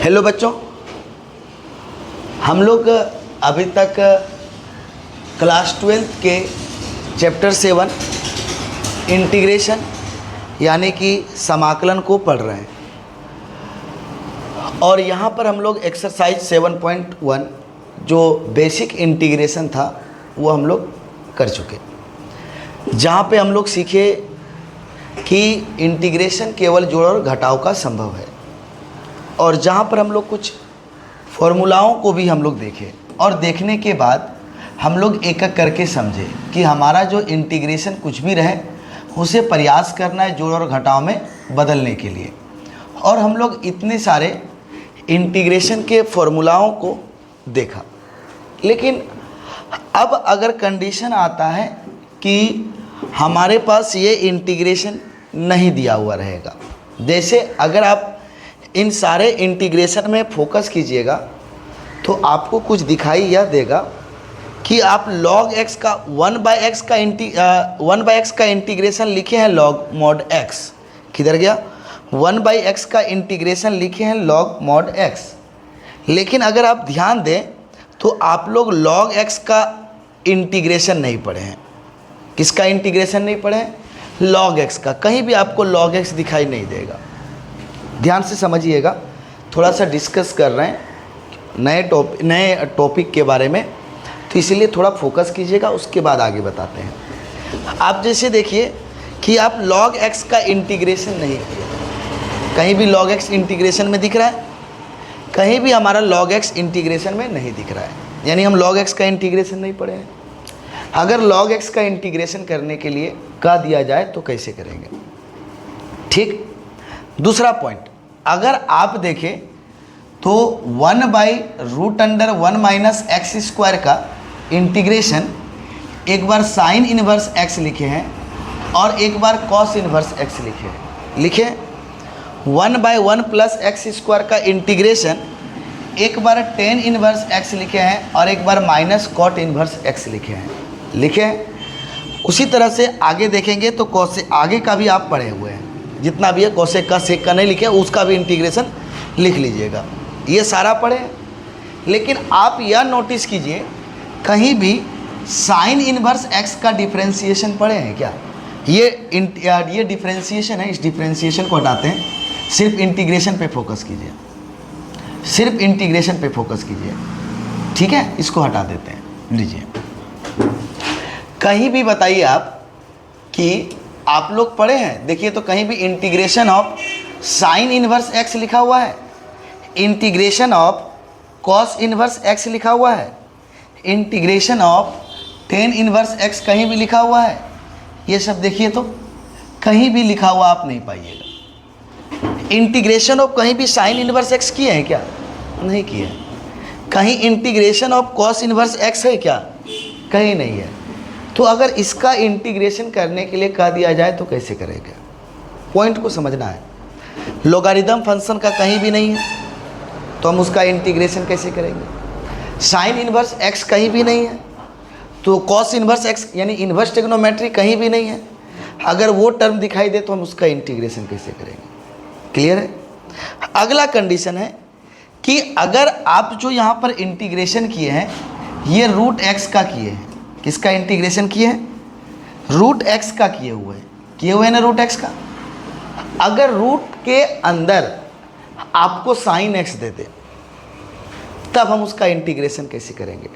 Hello बच्चों, हम लोग अभी तक क्लास 12 के चैप्टर 7 इंटीग्रेशन यानी कि समाकलन को पढ़ रहे हैं। और यहाँ पर हम लोग एक्सरसाइज 7.1 जो बेसिक इंटीग्रेशन था वो हम लोग कर चुके, जहाँ पे हम लोग सीखे कि इंटीग्रेशन केवल जोड़ और घटाव का संभव है, और जहाँ पर हम लोग कुछ फॉर्मूलाओं को भी हम लोग देखे, और देखने के बाद हम लोग एक एक करके समझे कि हमारा जो इंटीग्रेशन कुछ भी रहे उसे प्रयास करना है जोड़ और घटाव में बदलने के लिए। और हम लोग इतने सारे इंटीग्रेशन के फॉर्मूलाओं को देखा, लेकिन अब अगर कंडीशन आता है कि हमारे पास ये इंटीग्रेशन नहीं दिया हुआ रहेगा, जैसे अगर आप इन सारे इंटीग्रेशन में फोकस कीजिएगा तो आपको कुछ दिखाई यह देगा कि आप log x का 1/x का इंटीग्रेशन लिखे हैं log mod x। किधर गया? 1/x का इंटीग्रेशन लिखे हैं log mod x। लेकिन अगर आप ध्यान दें तो आप लोग log x का इंटीग्रेशन नहीं पढ़े हैं। किसका इंटीग्रेशन नहीं पढ़े हैं? log x का। कहीं भी आपको log x दिखाई नहीं देगा। ध्यान से समझिएगा, थोड़ा सा डिस्कस कर रहे हैं नए टॉपिक के बारे में, तो इसलिए थोड़ा फोकस कीजिएगा, उसके बाद आगे बताते हैं। आप जैसे देखिए कि आप log x का इंटीग्रेशन नहीं किए, कहीं भी log x इंटीग्रेशन में दिख रहा है, कहीं भी हमारा log x इंटीग्रेशन में नहीं दिख रहा है, यानी हम log x का इंटीग्रेशन नहीं पढ़े हैं। अगर log x का इंटीग्रेशन करने के लिए कह दिया जाए तो कैसे करेंगे? ठीक। दूसरा पॉइंट, अगर आप देखें तो 1/√1 - x² का इंटीग्रेशन एक बार साइन इन्वर्स x लिखे हैं और एक बार कॉस इन्वर्स x लिखे हैं। लिखे 1/1 + x² का इंटीग्रेशन एक बार tan इन्वर्स x लिखे हैं और एक बार -cot इन्वर्स x लिखे हैं। लिखे उसी तरह से आगे देखेंगे तो cos से आगे का भी आप पढ़े हुए हैं, जितना भी है कोसेक का सेक का नहीं लिखे, उसका भी इंटीग्रेशन लिख लीजिएगा। ये सारा पढ़े, लेकिन आप यह नोटिस कीजिए कहीं भी साइन इन्वर्स x का डिफरेंशिएशन पढ़े हैं क्या? ये डिफरेंशिएशन है, इस डिफरेंशिएशन को हटाते हैं, सिर्फ इंटीग्रेशन पे फोकस कीजिए, सिर्फ इंटीग्रेशन पे फोकस कीजिए। ठीक है, इसको हटा देते हैं। लीजिए, कहीं भी बताइए आप कि आप लोग पढ़े हैं, देखिए तो कहीं भी integration of sine inverse x लिखा हुआ है, integration of cos inverse x लिखा हुआ है, integration of tan inverse x कहीं भी लिखा हुआ है? ये सब देखिए तो कहीं भी लिखा हुआ आप नहीं पाइएगा। इंटीग्रेशन ऑफ कहीं भी साइन इन्वर्स x किए हैं क्या? नहीं किए। कहीं integration of cos inverse x है क्या? कहीं नहीं है। तो अगर इसका इंटीग्रेशन करने के लिए कह दिया जाए तो कैसे करेंगे? पॉइंट को समझना है। लोगारिदम फंक्शन का कहीं भी नहीं है तो हम उसका इंटीग्रेशन कैसे करेंगे? साइन इन्वर्स x कहीं भी नहीं है तो कॉस इन्वर्स x यानी इन्वर्स ट्रिग्नोमेट्री कहीं भी नहीं है। अगर वो टर्म दिखाई दे तो हम उसका इंटीग्रेशन कैसे करेंगे? क्लियर है? अगला कंडीशन है कि अगर आप जो यहाँ पर इंटीग्रेशन किए हैं ये √x का किए हैं। किसका इंटीग्रेशन किए हैं? √x का किए हुए हैं ना √x का। अगर रूट के अंदर आपको साइन x दे दे तब हम उसका इंटीग्रेशन कैसे करेंगे?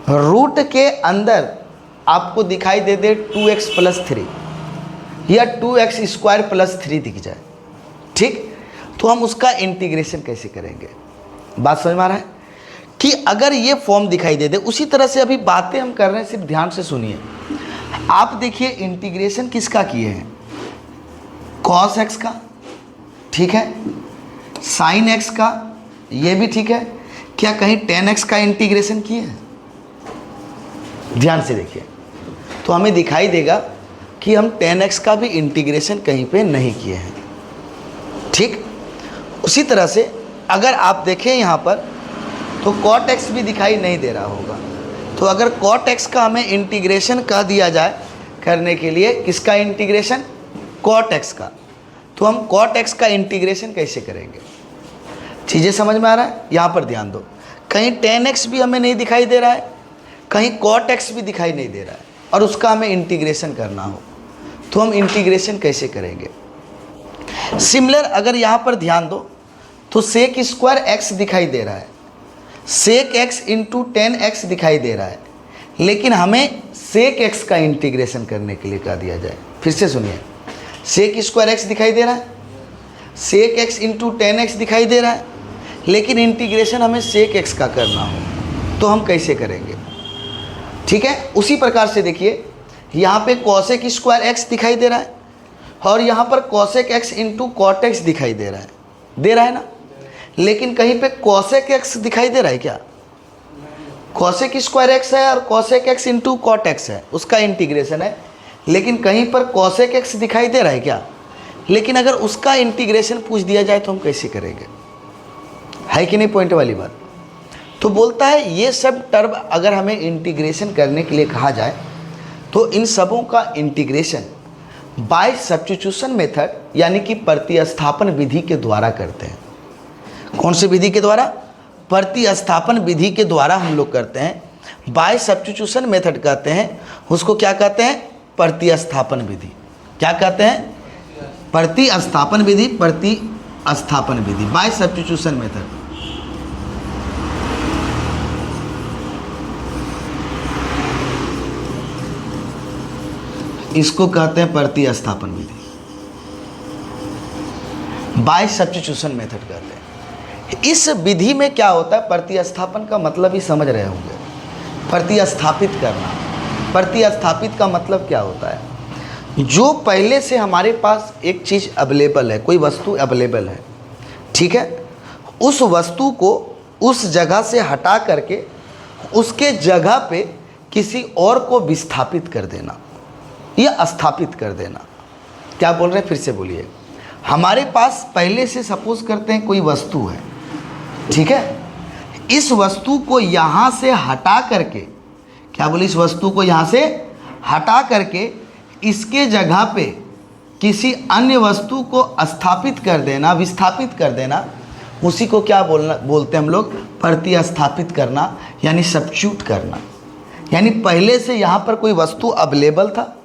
रूट के अंदर आपको दिखाई दे दे 2x + 3 या 2x² + 3 दिख जाए, ठीक, तो हम उसका इंटीग्रेशन कैसे करेंगे? बात समझ में आ रहा है कि अगर ये फॉर्म दिखाई दे दे, उसी तरह से अभी बातें हम कर रहे हैं, सिर्फ ध्यान से सुनिए। आप देखिए इंटीग्रेशन किसका किए हैं? cos x का, ठीक है, sin x का, ये भी ठीक है। क्या कहीं tan x का इंटीग्रेशन किए हैं? ध्यान से देखिए तो हमें दिखाई देगा कि हम tan x का भी इंटीग्रेशन कहीं पे नहीं किए हैं। ठीक, उसी तरह से अगर आप देखें यहाँ पर तो cot x भी दिखाई नहीं दे रहा होगा। तो अगर cot x का हमें इंटीग्रेशन कह दिया जाए करने के लिए, किसका इंटीग्रेशन? cot x का, तो हम cot x का इंटीग्रेशन कैसे करेंगे? चीज़ें समझ में आ रहा है? यहाँ पर ध्यान दो, कहीं tan x भी हमें नहीं दिखाई दे रहा है, कहीं cot x भी दिखाई नहीं दे रहा है, और उसका हमें इंटीग्रेशन करना हो तो हम इंटीग्रेशन कैसे करेंगे? सिमिलर अगर यहाँ पर ध्यान दो तो सेक स्क्वायर x दिखाई दे रहा है, सेक x इंटू टेन एक्स दिखाई दे रहा है, लेकिन हमें सेक x का इंटीग्रेशन करने के लिए कहा दिया जाए। फिर से सुनिए, सेक स्क्वायर x दिखाई दे रहा है, सेक x इंटू टेन एक्स दिखाई दे रहा है, लेकिन इंटीग्रेशन हमें सेक x का करना हो तो हम कैसे करेंगे? ठीक है, उसी प्रकार से देखिए यहाँ पे कॉसेक स्क्वायर x दिखाई दे रहा है और यहाँ पर cosec x into cot x दिखाई दे रहा है ना, लेकिन कहीं पे कॉसेक x दिखाई दे रहा है क्या? कॉसेक स्क्वायर x है और cosec x into cot x है, उसका इंटीग्रेशन है, लेकिन कहीं पर कॉसेक x दिखाई दे रहा है क्या? लेकिन अगर उसका इंटीग्रेशन पूछ दिया जाए तो हम कैसे करेंगे? है कि नहीं पॉइंट वाली बात? तो बोलता है ये सब टर्म अगर हमें इंटीग्रेशन करने के लिए कहा जाए तो इन सबों का इंटीग्रेशन बाय सब्स्टिट्यूशन मेथड यानी कि प्रतिस्थापन विधि के द्वारा करते हैं। कौन सी विधि के द्वारा? प्रतिस्थापन विधि के द्वारा हम लोग करते हैं। बाय सब्स्टिट्यूशन मेथड कहते हैं उसको, क्या कहते हैं? प्रतिस्थापन विधि। क्या कहते हैं? प्रतिस्थापन विधि, प्रतिस्थापन विधि बाय सब्स्टिट्यूशन मेथड। इसको कहते हैं प्रतिस्थापन विधि, बाय सब्स्टिट्यूशन मेथड कहते हैं। इस विधि में क्या होता है? प्रतिस्थापन का मतलब ही समझ रहे होंगे, प्रतिस्थापित करना। प्रतिस्थापित का मतलब क्या होता है? जो पहले से हमारे पास एक चीज़ अवेलेबल है, कोई वस्तु अवेलेबल है, ठीक है, उस वस्तु को उस जगह से हटा करके उसके जगह पे किसी और को विस्थापित कर देना या स्थापित कर देना। क्या बोल रहे हैं? फिर से बोलिए। हमारे पास पहले से सपोज करते हैं कोई वस्तु है, ठीक है, इस वस्तु को यहाँ से हटा करके, क्या बोले, इस वस्तु को यहाँ से हटा करके इसके जगह पे किसी अन्य वस्तु को स्थापित कर देना, विस्थापित कर देना, उसी को क्या बोलते हैं हम लोग? प्रतिस्थापित करना यानी सब्स्टिट्यूट करना। यानी पहले से यहाँ पर कोई वस्तु अवेलेबल था,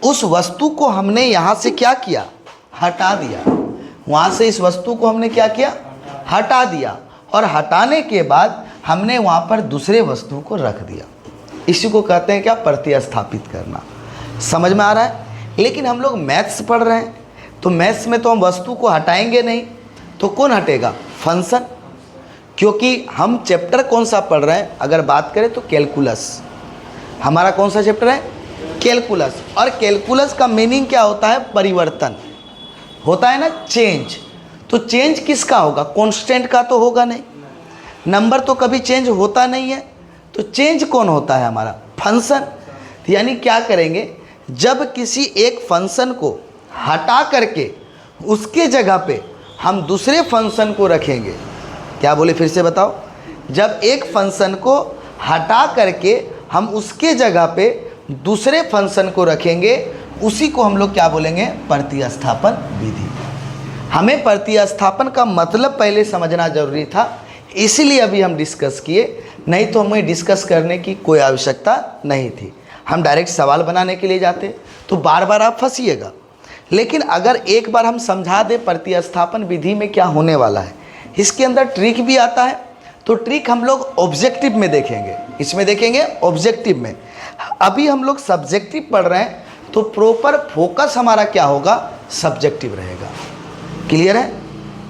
उस वस्तु को हमने यहाँ से क्या किया? हटा दिया। वहाँ से इस वस्तु को हमने क्या किया? हटा दिया, और हटाने के बाद हमने वहाँ पर दूसरे वस्तु को रख दिया। इसी को कहते हैं क्या? प्रतिस्थापित करना। समझ में आ रहा है? लेकिन हम लोग मैथ्स पढ़ रहे हैं, तो मैथ्स में तो हम वस्तु को हटाएंगे नहीं, तो कौन हटेगा? फंक्शन। क्योंकि हम चैप्टर कौन सा पढ़ रहे हैं? अगर बात करें तो कैलकुलस। हमारा कौन सा चैप्टर है? कैलकुलस। और कैलकुलस का मीनिंग क्या होता है? परिवर्तन होता है ना, चेंज। तो चेंज किसका होगा? कांस्टेंट का तो होगा नहीं, नंबर तो कभी चेंज होता नहीं है, तो चेंज कौन होता है? हमारा फंक्शन। यानी क्या करेंगे? जब किसी एक फंक्शन को हटा करके उसके जगह पे हम दूसरे फंक्शन को रखेंगे। क्या बोले? फिर से बताओ। जब एक फंक्शन को हटा करके हम उसके जगह पे दूसरे फंक्शन को रखेंगे, उसी को हम लोग क्या बोलेंगे? प्रतिस्थापन विधि। हमें प्रतिस्थापन का मतलब पहले समझना जरूरी था, इसीलिए अभी हम डिस्कस किए, नहीं तो हमें डिस्कस करने की कोई आवश्यकता नहीं थी। हम डायरेक्ट सवाल बनाने के लिए जाते तो बार बार आप फंसिएगा। लेकिन अगर एक बार हम समझा दें प्रतिस्थापन विधि में क्या होने वाला है, इसके अंदर ट्रिक भी आता है, तो ट्रिक हम लोग ऑब्जेक्टिव में देखेंगे। इसमें देखेंगे ऑब्जेक्टिव में। अभी हम लोग सब्जेक्टिव पढ़ रहे हैं, तो प्रॉपर फोकस हमारा क्या होगा? सब्जेक्टिव रहेगा। क्लियर है?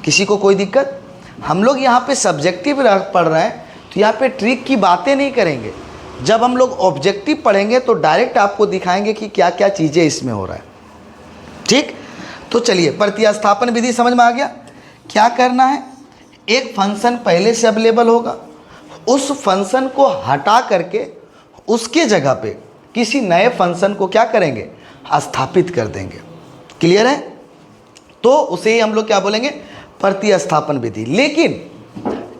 किसी को कोई दिक्कत? हम लोग यहाँ पे सब्जेक्टिव पढ़ रहे हैं, तो यहाँ पे ट्रिक की बातें नहीं करेंगे। जब हम लोग ऑब्जेक्टिव पढ़ेंगे तो डायरेक्ट आपको दिखाएंगे कि क्या क्या चीज़ें इसमें हो रहा है। ठीक, तो चलिए प्रतिस्थापन विधि समझ में आ गया। क्या करना है? एक फंक्शन पहले से अवेलेबल होगा, उस फंक्शन को हटा करके उसके जगह पे किसी नए फंक्शन को क्या करेंगे? स्थापित कर देंगे। क्लियर है? तो उसे ही हम लोग क्या बोलेंगे? प्रतिस्थापन विधि। लेकिन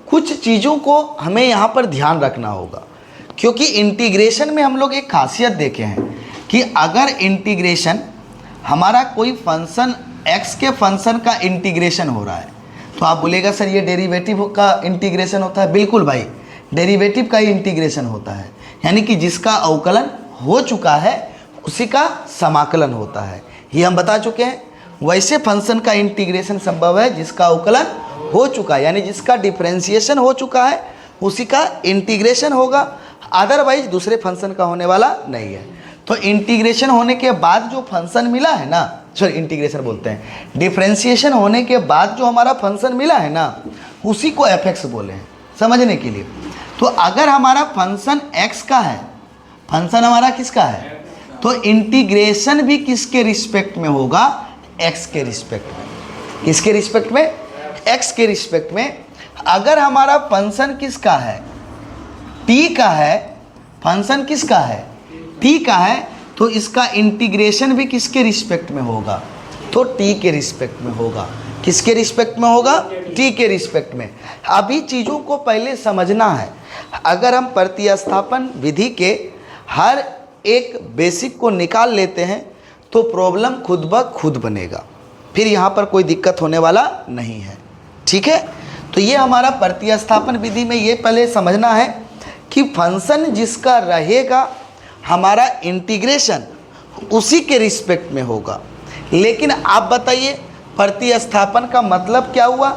कुछ चीज़ों को हमें यहाँ पर ध्यान रखना होगा, क्योंकि इंटीग्रेशन में हम लोग एक खासियत देखे हैं कि अगर इंटीग्रेशन हमारा कोई फंक्शन x के फंक्शन का इंटीग्रेशन हो रहा है, तो आप बोलेगा सर ये डेरिवेटिव का इंटीग्रेशन होता है। बिल्कुल भाई, डेरिवेटिव का ही इंटीग्रेशन होता है, यानी कि जिसका अवकलन हो चुका है उसी का समाकलन होता है, ये हम बता चुके हैं। वैसे फंक्शन का इंटीग्रेशन संभव है जिसका अवकलन हो चुका है, यानी जिसका डिफरेंशिएशन हो चुका है उसी का इंटीग्रेशन होगा, अदरवाइज दूसरे फंक्शन का होने वाला नहीं है। तो इंटीग्रेशन होने के बाद जो फंक्शन मिला है ना, सॉरी इंटीग्रेशन बोलते हैं, डिफरेंशिएशन होने के बाद जो हमारा फंक्शन मिला है ना, उसी को f(x) बोले हैं समझने के लिए। तो अगर हमारा फंक्शन x का है, फंक्शन हमारा किसका है, तो इंटीग्रेशन भी किसके रिस्पेक्ट में होगा, x के रिस्पेक्ट में। किसके रिस्पेक्ट में, x के रिस्पेक्ट में। अगर हमारा फंक्शन किसका है, t का है, फंक्शन किसका है, t का है, तो इसका इंटीग्रेशन भी किसके रिस्पेक्ट में होगा, तो t के रिस्पेक्ट में होगा। किसके रिस्पेक्ट में होगा, t के रिस्पेक्ट में। अभी चीज़ों को पहले समझना है। अगर हम प्रतिस्थापन विधि के हर एक बेसिक को निकाल लेते हैं तो प्रॉब्लम खुद ब खुद बनेगा, फिर यहाँ पर कोई दिक्कत होने वाला नहीं है। ठीक है, तो ये हमारा प्रतिस्थापन विधि में ये पहले समझना है कि फंक्शन जिसका रहेगा हमारा इंटीग्रेशन उसी के रिस्पेक्ट में होगा। लेकिन आप बताइए प्रतिस्थापन का मतलब क्या हुआ,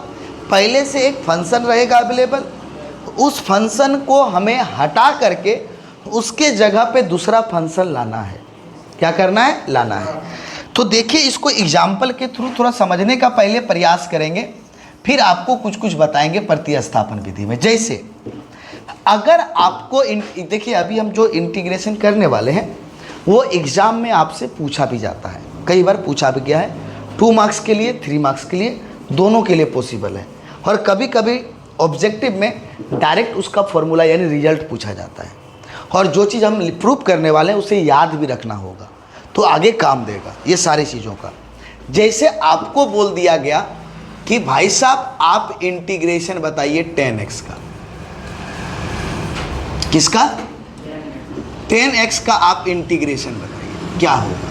पहले से एक फंक्शन रहेगा अवेलेबल, उस फंक्शन को हमें हटा करके उसके जगह पे दूसरा फंक्शन लाना है। क्या करना है, लाना है। तो देखिए इसको एग्जाम्पल के थ्रू थोड़ा समझने का पहले प्रयास करेंगे, फिर आपको कुछ कुछ बताएंगे प्रतिस्थापन विधि में। जैसे अगर आपको देखिए अभी हम जो इंटीग्रेशन करने वाले हैं वो एग्ज़ाम में आपसे पूछा भी जाता है, कई बार पूछा भी गया है, 2 मार्क्स के लिए 3 मार्क्स के लिए, दोनों के लिए पॉसिबल है। और कभी कभी ऑब्जेक्टिव में डायरेक्ट उसका फॉर्मूला यानी रिजल्ट पूछा जाता है, और जो चीज़ हम प्रूव करने वाले हैं उसे याद भी रखना होगा, तो आगे काम देगा ये सारी चीज़ों का। जैसे आपको बोल दिया गया कि भाई साहब आप इंटीग्रेशन बताइए 10x का, किसका, 10x का आप इंटीग्रेशन बताइए, क्या होगा,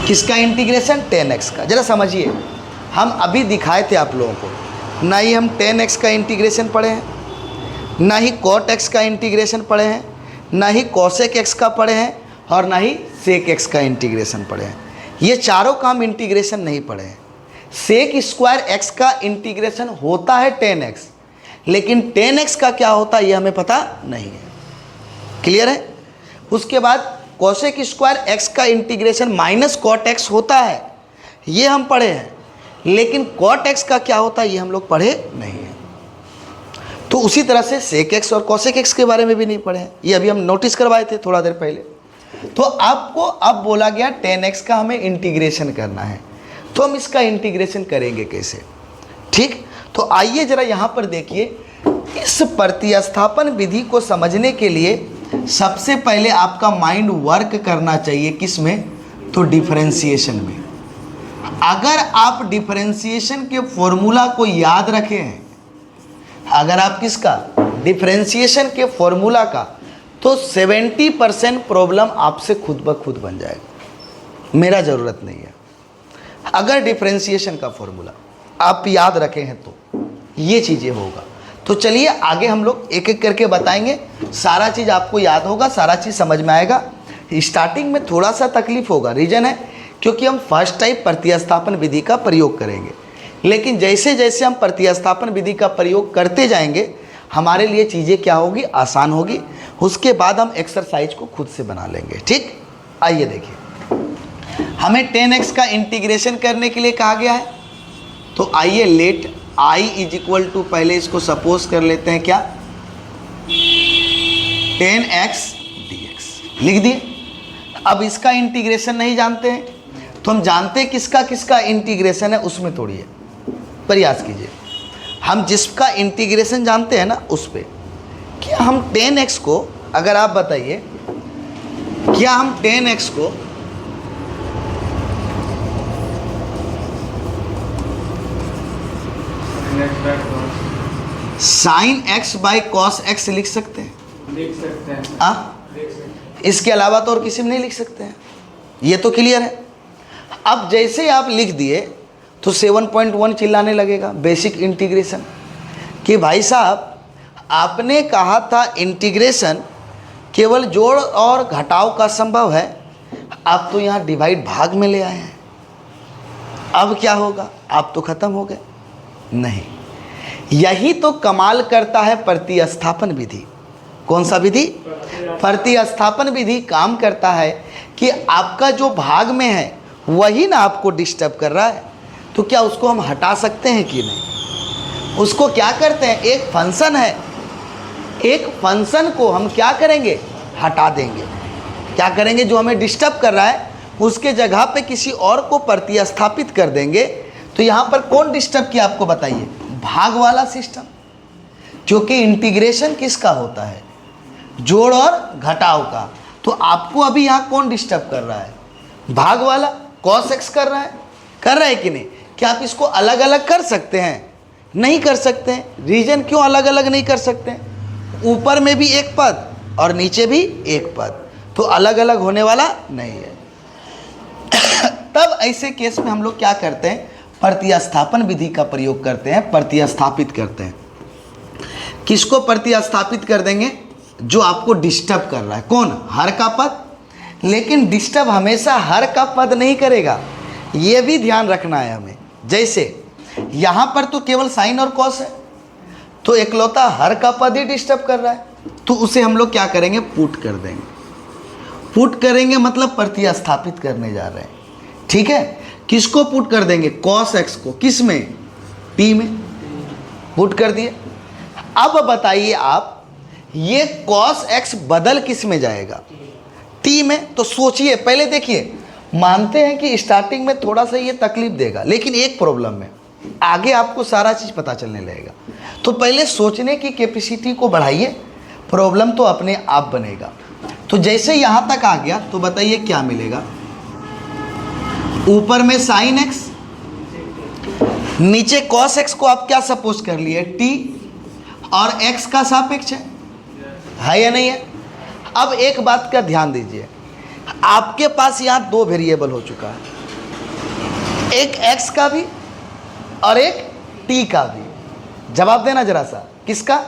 किसका इंटीग्रेशन, 10x का। जरा समझिए, हम अभी दिखाए थे आप लोगों को, ना ही हम 10x का इंटीग्रेशन पढ़े हैं, ना ही cot x का इंटीग्रेशन पढ़े हैं, ना ही cosec x का पढ़े हैं, और ना ही sec x का इंटीग्रेशन पढ़े हैं। ये चारों का हम इंटीग्रेशन नहीं पढ़े हैं। sec स्क्वायर x का इंटीग्रेशन होता है 10x, लेकिन 10x का क्या होता है ये हमें पता नहीं है। क्लियर है। उसके बाद cosec स्क्वायर x का इंटीग्रेशन माइनस cot x होता है, ये हम पढ़े हैं, लेकिन cot x का क्या होता है ये हम लोग पढ़े नहीं है। तो उसी तरह से sec x और cosec x के बारे में भी नहीं पढ़े हैं, ये अभी हम नोटिस करवाए थे थोड़ा देर पहले। तो आपको अब बोला गया 10x का हमें इंटीग्रेशन करना है, तो हम इसका इंटीग्रेशन करेंगे कैसे। ठीक, तो आइए जरा यहाँ पर देखिए, इस प्रतिस्थापन विधि को समझने के लिए सबसे पहले आपका माइंड वर्क करना चाहिए किस में, तो डिफरेंशिएशन में। अगर आप डिफरेंशिएशन के फॉर्मूला को याद रखे हैं, अगर आप किसका, डिफरेंशिएशन के फॉर्मूला का, तो 70% प्रॉब्लम आपसे खुद ब खुद बन जाएगा, मेरा ज़रूरत नहीं है। अगर डिफरेंशिएशन का फॉर्मूला आप याद रखे हैं तो ये चीज़ें होगा। तो चलिए आगे हम लोग एक एक करके बताएंगे, सारा चीज़ आपको याद होगा, सारा चीज़ समझ में आएगा। स्टार्टिंग में थोड़ा सा तकलीफ होगा, रीज़न है क्योंकि हम फर्स्ट टाइप प्रतिस्थापन विधि का प्रयोग करेंगे, लेकिन जैसे जैसे हम प्रतिस्थापन विधि का प्रयोग करते जाएंगे हमारे लिए चीज़ें क्या होगी, आसान होगी। उसके बाद हम एक्सरसाइज को खुद से बना लेंगे। ठीक, आइए देखिए, हमें 10x का इंटीग्रेशन करने के लिए कहा गया है, तो आइए let i is equal to, पहले इसको सपोज कर लेते हैं क्या, 10x dx लिख दिए। अब इसका इंटीग्रेशन नहीं जानते हैं, तो हम जानते हैं किसका किसका इंटीग्रेशन है, उसमें तोड़िए, प्रयास कीजिए। हम जिसका इंटीग्रेशन जानते हैं ना उस पे, क्या हम 10x को, अगर आप बताइए क्या हम 10x को sine x by cos x लिख सकते हैं, लिख सकते हैं, इसके अलावा तो और किसी में नहीं लिख सकते हैं, ये तो क्लियर है। अब जैसे आप लिख दिए तो 7.1 चिल्लाने लगेगा बेसिक इंटीग्रेशन कि भाई साहब आपने कहा था इंटीग्रेशन केवल जोड़ और घटाव का संभव है, आप तो यहाँ डिवाइड भाग में ले आए हैं, अब क्या होगा, आप तो खत्म हो गए। नहीं, यही तो कमाल करता है प्रतिस्थापन विधि। कौन सा विधि? प्रतिस्थापन विधि काम करता है कि आपका जो भाग में है वही ना आपको डिस्टर्ब कर रहा है, तो क्या उसको हम हटा सकते हैं कि नहीं? उसको क्या करते हैं, एक फंक्शन है, एक फंक्शन को हम क्या करेंगे, हटा देंगे। क्या करेंगे, जो हमें डिस्टर्ब कर रहा है उसके जगह पे किसी और को प्रतिस्थापित कर देंगे। तो यहाँ पर कौन डिस्टर्ब किया आपको बताइए, भाग वाला सिस्टम, क्योंकि इंटीग्रेशन किसका होता है, जोड़ और घटाव का। तो आपको अभी यहाँ कौन डिस्टर्ब कर रहा है, भाग वाला, cos x कर रहा है कि नहीं? क्या आप इसको अलग अलग कर सकते हैं? नहीं कर सकते हैं। रीजन क्यों अलग अलग नहीं कर सकते हैं? ऊपर में भी एक पद और नीचे भी एक पद, तो अलग अलग होने वाला नहीं है। तब ऐसे केस में हम लोग क्या करते हैं, प्रतिस्थापन विधि का प्रयोग करते हैं, प्रतिस्थापित करते हैं। किसको प्रतिस्थापित कर देंगे, जो आपको डिस्टर्ब कर रहा है। कौन? हर का पद। लेकिन डिस्टर्ब हमेशा हर का पद नहीं करेगा, ये भी ध्यान रखना है हमें। जैसे यहाँ पर तो केवल साइन और कॉस है, तो एकलौता हर का पद ही डिस्टर्ब कर रहा है, तो उसे हम लोग क्या करेंगे, पुट कर देंगे। पुट करेंगे मतलब प्रतिस्थापित करने जा रहे हैं, ठीक है। किसको पुट कर देंगे, cos x को, किस में, p में पुट कर दिए। अब बताइए आप, ये cos x बदल किस में जाएगा, t में। तो सोचिए, पहले देखिए, मानते हैं कि स्टार्टिंग में थोड़ा सा ये तकलीफ देगा, लेकिन एक प्रॉब्लम है, आगे आपको सारा चीज़ पता चलने लगेगा। तो पहले सोचने की कैपेसिटी को बढ़ाइए, प्रॉब्लम तो अपने आप बनेगा। तो जैसे यहाँ तक आ गया, तो बताइए क्या मिलेगा, ऊपर में साइन x, नीचे cos x को आप क्या सपोज कर लिए, t, और x का सापेक्ष है या नहीं है। अब एक बात का ध्यान दीजिए, आपके पास यहाँ दो वेरिएबल हो चुका है, एक x का भी और एक t का भी। जवाब देना जरा सा, किसका,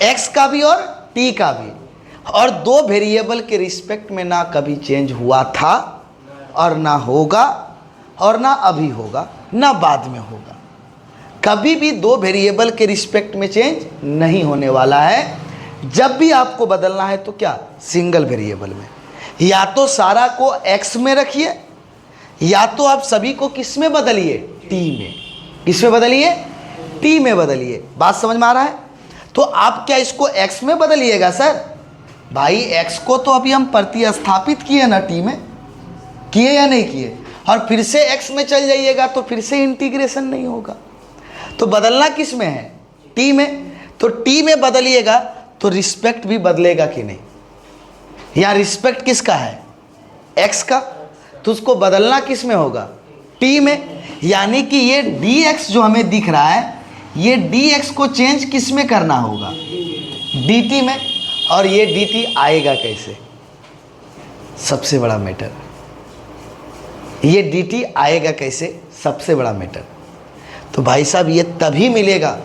x का भी और t का भी। और दो वेरिएबल के रिस्पेक्ट में ना कभी चेंज हुआ था और ना होगा, और ना अभी होगा, ना बाद में होगा। कभी भी दो वेरिएबल के रिस्पेक्ट में चेंज नहीं होने वाला है। जब भी आपको बदलना है तो क्या, सिंगल वेरिएबल में, या तो सारा को x में रखिए, या तो आप सभी को किस में बदलिए, t में। किस में बदलिए, t में बदलिए। बात समझ में आ रहा है। तो आप क्या इसको x में बदलिएगा सर, भाई x को तो अभी हम प्रतिस्थापित किए ना t में, किए या नहीं किए, और फिर से x में चल जाइएगा तो फिर से इंटीग्रेशन नहीं होगा। तो बदलना किस में है, t में। तो t में बदलिएगा तो रिस्पेक्ट भी बदलेगा कि नहीं, या रिस्पेक्ट किसका है, x का, तो उसको बदलना किस में होगा, t में। यानी कि ये dx जो हमें दिख रहा है, ये dx को चेंज किस में करना होगा, dt में। और ये dt आएगा कैसे, सबसे बड़ा मैटर, ये dt आएगा कैसे, सबसे बड़ा मैटर। तो भाई साहब ये तभी मिलेगा,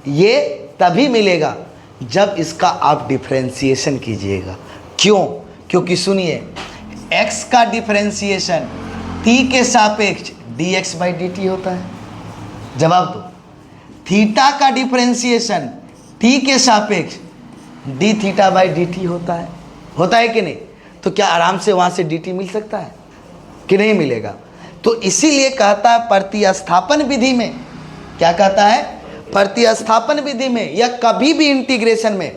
ये तभी मिलेगा जब इसका आप डिफरेंशिएशन कीजिएगा। क्यों, क्योंकि सुनिए, x का डिफरेंशिएशन t के सापेक्ष dx/dt होता है। जवाब दो। थीटा का डिफरेंशिएशन t के सापेक्ष dθ/dt होता है कि नहीं। तो क्या आराम से वहाँ से dt मिल सकता है कि नहीं मिलेगा। तो इसीलिए कहता है प्रतिस्थापन विधि में, क्या कहता है, प्रतिस्थापन विधि में या कभी भी इंटीग्रेशन में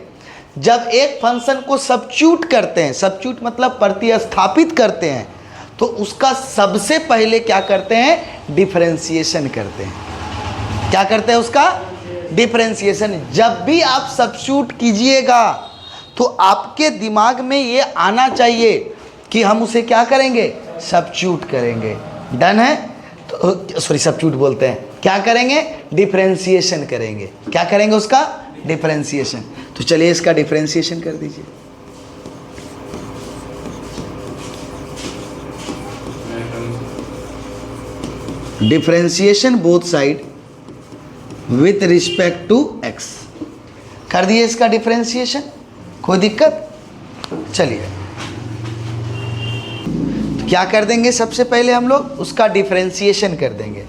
जब एक फंक्शन को सब्स्टिट्यूट करते हैं, सब्स्टिट्यूट मतलब प्रतिस्थापित करते हैं, तो उसका सबसे पहले क्या करते हैं, डिफरेंशिएशन करते हैं। क्या करते हैं, उसका डिफरेंशिएशन। जब भी आप सब्स्टिट्यूट कीजिएगा तो आपके दिमाग में ये आना चाहिए कि हम उसे क्या करेंगे, सब्स्टिट्यूट करेंगे। डन है, तो सॉरी सब्स्टिट्यूट बोलते हैं, क्या करेंगे, डिफरेंशिएशन करेंगे। क्या करेंगे, उसका डिफरेंशिएशन। तो चलिए इसका डिफरेंशिएशन कर दीजिए। Differentiation both side with respect to x। कर दिए इसका डिफ्रेंसिएशन, कोई दिक्कत? चलिए तो क्या कर देंगे, सबसे पहले हम लोग उसका डिफ्रेंसिएशन कर देंगे।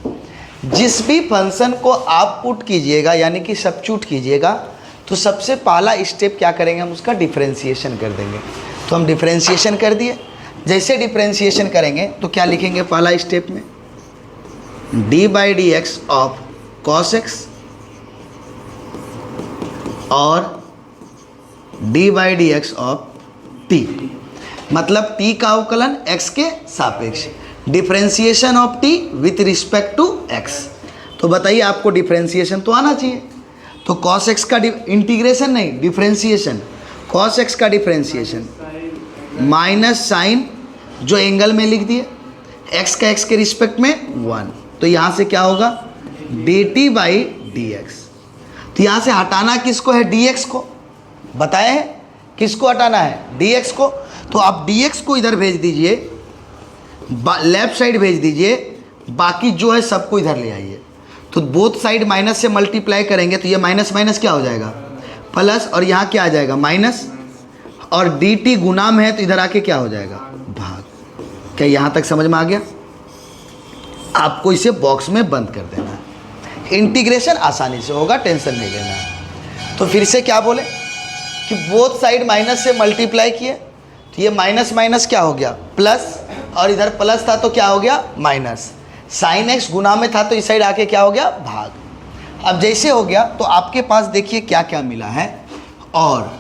जिस भी फंक्शन को आप पुट कीजिएगा यानी कि सब्स्टिट्यूट कीजिएगा तो सबसे पहला स्टेप क्या करेंगे, हम उसका डिफ्रेंसिएशन कर देंगे। तो हम डिफ्रेंसिएशन कर दिए। जैसे डिफ्रेंसिएशन करेंगे तो क्या लिखेंगे पहला स्टेप में, d/dx ऑफ cos x और d/dx ऑफ t, मतलब t का अवकलन x के सापेक्ष, differentiation of t with respect to x। तो बताइए आपको डिफ्रेंसिएशन तो आना चाहिए। तो cos x का इंटीग्रेशन नहीं, डिफ्रेंसिएशन, cos x का डिफ्रेंसिएशन माइनस साइन जो एंगल में लिख दिए, x का x के रिस्पेक्ट में 1, तो यहाँ से क्या होगा dt/dx। तो यहाँ से हटाना किसको है, dx को। बताए किसको हटाना है, dx को। तो आप dx को इधर भेज दीजिए, लेफ्ट साइड भेज दीजिए, बाकी जो है सबको इधर ले आइए। तो बोथ साइड माइनस से मल्टीप्लाई करेंगे तो ये माइनस माइनस क्या हो जाएगा, प्लस, और यहाँ क्या आ जाएगा माइनस, और dt गुना में है तो इधर आके क्या हो जाएगा भाग। क्या यहाँ तक समझ में आ गया? आपको इसे बॉक्स में बंद कर देना है, इंटीग्रेशन आसानी से होगा, टेंशन नहीं लेना है। तो फिर से क्या बोले कि बोथ साइड माइनस से मल्टीप्लाई किए तो ये माइनस माइनस क्या हो गया प्लस, और इधर प्लस था तो क्या हो गया माइनस, साइन x गुना में था तो इस साइड आके क्या हो गया भाग। अब जैसे हो गया तो आपके पास देखिए क्या क्या मिला है, और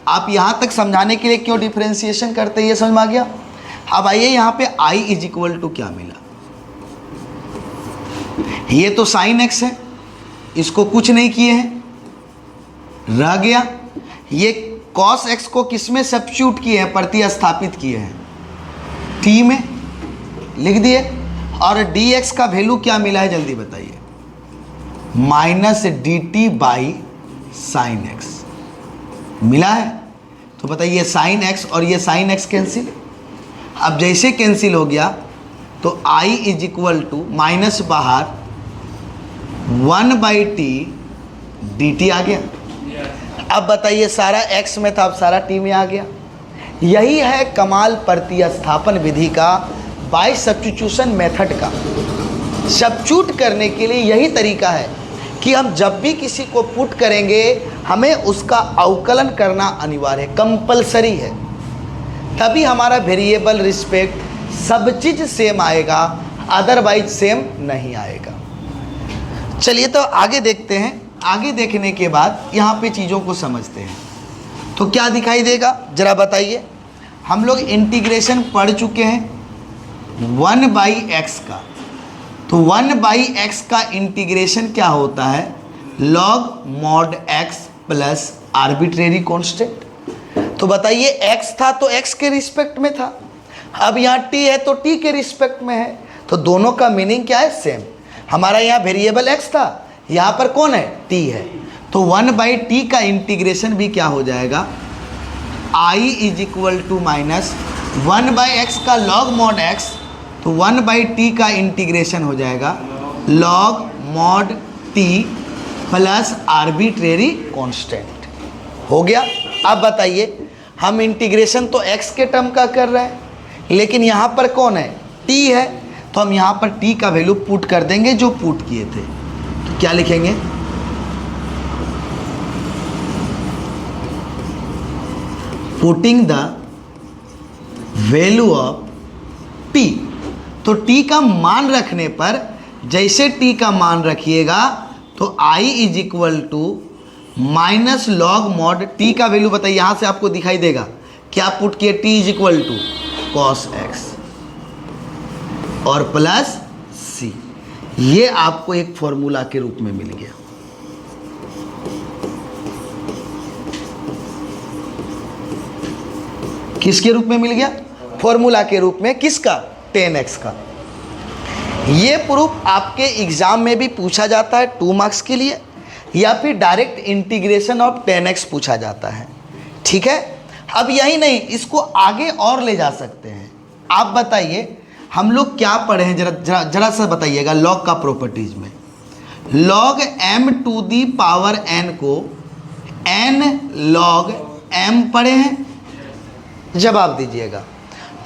आप यहाँ तक समझाने के लिए क्यों डिफ्रेंसिएशन करते हैं ये समझ में आ गया। अब आइए यहाँ पे i इज इक्वल टू क्या मिला, ये तो साइन x है, इसको कुछ नहीं किए हैं, रह गया। ये cos x को किस में सब्स्टिट्यूट किए हैं, प्रतिस्थापित किए हैं, t में लिख दिए, और dx का वैल्यू क्या मिला है जल्दी बताइए, माइनस dt/sin x मिला है। तो बताइए साइन x और ये साइन x कैंसिल। अब जैसे कैंसिल हो गया तो i is equal to minus बाहर 1/t dt आ गया। अब बताइए सारा x में था, अब सारा t में आ गया। यही है कमाल प्रतिस्थापन विधि का, बाय सब्स्टिट्यूशन मेथड का। सब्स्टिट्यूट करने के लिए यही तरीका है कि हम जब भी किसी को पुट करेंगे हमें उसका अवकलन करना अनिवार्य है, कंपलसरी है, तभी हमारा वेरिएबल रिस्पेक्ट सब चीज़ सेम आएगा, अदरवाइज सेम नहीं आएगा। चलिए तो आगे देखते हैं। आगे देखने के बाद यहाँ पे चीज़ों को समझते हैं तो क्या दिखाई देगा ज़रा बताइए। हम लोग इंटीग्रेशन पढ़ चुके हैं 1/x का, तो 1/x का इंटीग्रेशन क्या होता है, log mod x plus arbitrary constant. तो बताइए x था तो x के रिस्पेक्ट में था, अब यहाँ t है तो t के रिस्पेक्ट में है, तो दोनों का मीनिंग क्या है सेम। हमारा यहाँ वेरिएबल x था, यहाँ पर कौन है t है, तो 1/t का इंटीग्रेशन भी क्या हो जाएगा, i is equal to minus 1/x का log mod x, तो 1/t का इंटीग्रेशन हो जाएगा log mod t plus arbitrary constant. हो गया। अब बताइए हम इंटीग्रेशन तो x के टर्म का कर रहे हैं, लेकिन यहाँ पर कौन है t है, तो हम यहाँ पर t का वैल्यू पुट कर देंगे जो पुट किए थे। तो क्या लिखेंगे, putting the value of t। तो t का मान रखने पर, जैसे t का मान रखिएगा तो i is equal to minus log mod t का वैल्यू बताइए, यहाँ से आपको दिखाई देगा क्या पुट किए, t is equal to cos x और प्लस c। ये आपको एक फॉर्मूला के रूप में मिल गया। किसके रूप में मिल गया, फॉर्मूला के रूप में, किसका 10x का। ये प्रूफ आपके एग्जाम में भी पूछा जाता है 2 मार्क्स के लिए, या फिर डायरेक्ट इंटीग्रेशन ऑफ 10x पूछा जाता है। ठीक है। अब यही नहीं, इसको आगे और ले जा सकते हैं। आप बताइए हम लोग क्या पढ़े हैं, जरा जरा जरा सा बताइएगा लॉग का प्रॉपर्टीज में। Log m to the power n को n log m पढ़े हैं? जवाब दीजिएगा।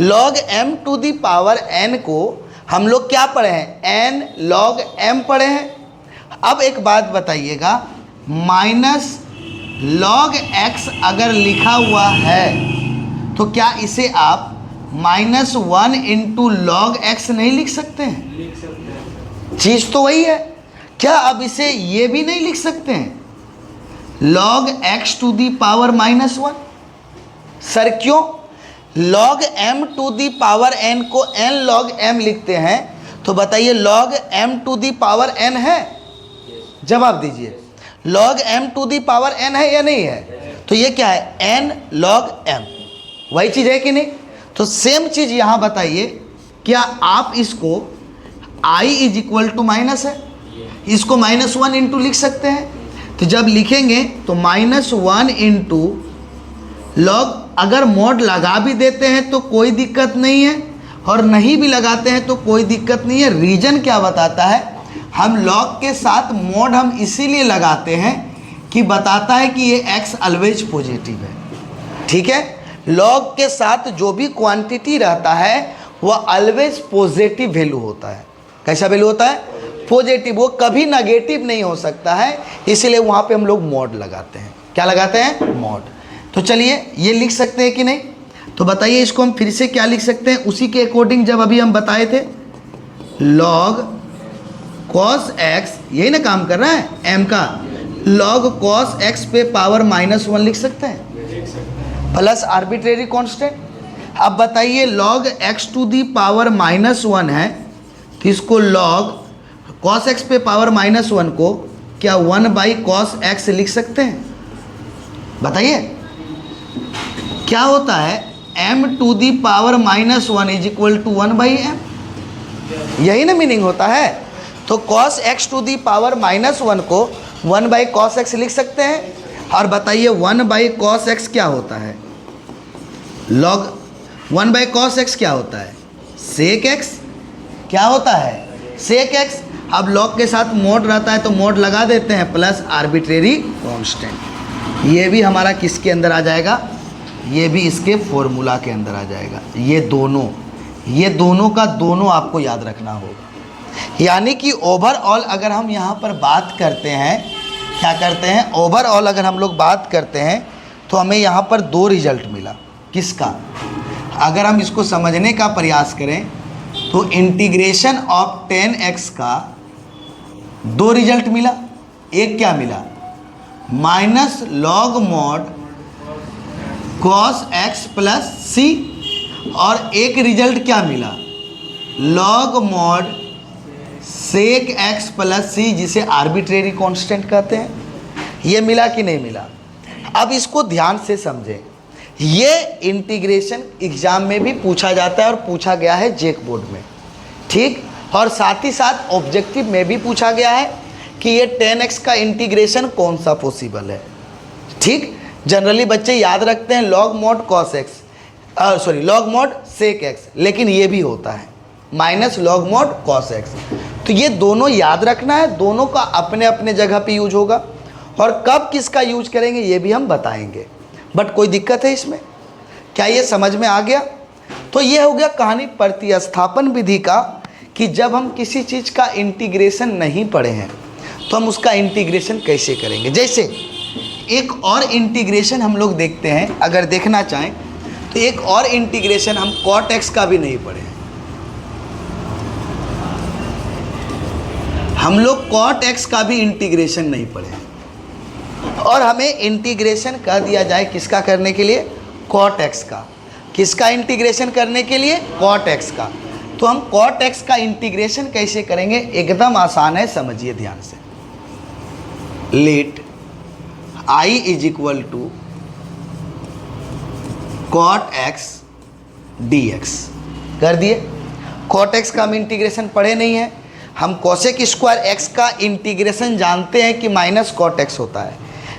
log m to the power n को हम लोग क्या पढ़े हैं? n log m पढ़े हैं। अब एक बात बताइएगा, माइनस log x अगर लिखा हुआ है तो क्या इसे आप -1 इंटू लॉग एक्स नहीं लिख सकते हैं? लिख सकते हैं। चीज तो वही है। क्या अब इसे ये भी नहीं लिख सकते हैं? log x to the power -1। Sir क्यों? log m to the power n को n log m लिखते हैं, तो बताइए log m to the power n है? जवाब दीजिए। log m to the power n है या नहीं है? तो ये क्या है? n log m, वही चीज है कि नहीं? तो सेम चीज यहां बताइए, क्या आप इसको i is equal to minus है, इसको -1 इंटू लिख सकते हैं? तो जब लिखेंगे तो -1 इंटू लॉग, अगर मोड लगा भी देते हैं तो कोई दिक्कत नहीं है, और नहीं भी लगाते हैं तो कोई दिक्कत नहीं है। रीजन क्या बताता है? हम लॉग के साथ मोड हम इसीलिए लगाते हैं कि बताता है कि ये x ऑलवेज पॉजिटिव है। ठीक है, लॉग के साथ जो भी क्वांटिटी रहता है वह ऑलवेज पॉजिटिव वैल्यू होता है। कैसा वैल्यू होता है? पॉजिटिव, वो कभी नेगेटिव नहीं हो सकता है, इसलिए वहाँ पे हम लोग मॉड लगाते हैं। क्या लगाते हैं? मॉड। तो चलिए ये लिख सकते हैं कि नहीं? तो बताइए इसको हम फिर से क्या लिख सकते हैं उसी के अकॉर्डिंग जब अभी हम बताए थे। log cos x, यही ना काम कर रहा है m का, log cos x पे पावर -1 लिख सकते हैं प्लस आर्बिट्रेरी कांस्टेंट। अब बताइए log x to the power -1 है, तो इसको log cos x पे पावर -1 को क्या 1/cos x लिख सकते हैं? बताइए क्या होता है? m to the power -1 is equal to 1/m, यही ना मीनिंग होता है। तो cos x to the power -1 को 1/cos x लिख सकते हैं। और बताइए 1/cos x क्या होता है? log 1/cos x क्या होता है? sec x। क्या होता है? sec x। अब log के साथ मोड रहता है तो मोड लगा देते हैं प्लस आर्बिट्रेरी कांस्टेंट। ये भी हमारा किसके अंदर आ जाएगा? ये भी इसके फॉर्मूला के अंदर आ जाएगा। ये दोनों का दोनों आपको याद रखना होगा। यानी कि ओवरऑल अगर हम यहाँ पर बात करते हैं, क्या करते हैं? ओवरऑल अगर हम लोग बात करते हैं तो हमें यहाँ पर 2 रिजल्ट मिला। किसका? अगर हम इसको समझने का प्रयास करें तो इंटीग्रेशन ऑफ 10x का 2 रिजल्ट मिला। एक क्या मिला? Minus log mod cos x plus c, और एक रिजल्ट क्या मिला? log mod sec x plus c, जिसे आर्बिट्रेरी कांस्टेंट कहते हैं। ये मिला कि नहीं मिला? अब इसको ध्यान से समझें। ये इंटीग्रेशन एग्जाम में भी पूछा जाता है और पूछा गया है जेक बोर्ड में, ठीक, और साथ ही साथ ऑब्जेक्टिव में भी पूछा गया है कि ये 10x का इंटीग्रेशन कौन सा पॉसिबल है। ठीक, जनरली बच्चे याद रखते हैं log mod cos x, log mod sec x, लेकिन ये भी होता है minus log mod cos x। तो ये दोनों याद रखना है, दोनों का अपने अपने जगह पे यूज होगा, और कब किसका यूज करेंगे ये भी हम बताएंगे। बट कोई दिक्कत है इसमें? क्या ये समझ में आ गया? तो ये हो गया कहानी प्रतिस्थापन विधि का, कि जब हम किसी चीज़ का इंटीग्रेशन नहीं पढ़े हैं तो हम उसका इंटीग्रेशन कैसे करेंगे। जैसे एक और इंटीग्रेशन हम लोग देखते हैं, अगर देखना चाहें तो एक और इंटीग्रेशन हम cot x का भी नहीं पढ़े हैं। हम लोग cot x का भी इंटीग्रेशन नहीं पढ़े हैं, और हमें इंटीग्रेशन कर दिया जाए किसका करने के लिए? cot x का। किसका इंटीग्रेशन करने के लिए? cot x का। तो हम cot x का इंटीग्रेशन कैसे करेंगे? एकदम आसान है, समझिए ध्यान से। Let i is equal to cot x dx कर दिए। cot x का हम इंटीग्रेशन पढ़े नहीं है। हम cosec स्क्वायर x का इंटीग्रेशन जानते हैं कि माइनस cot x होता है,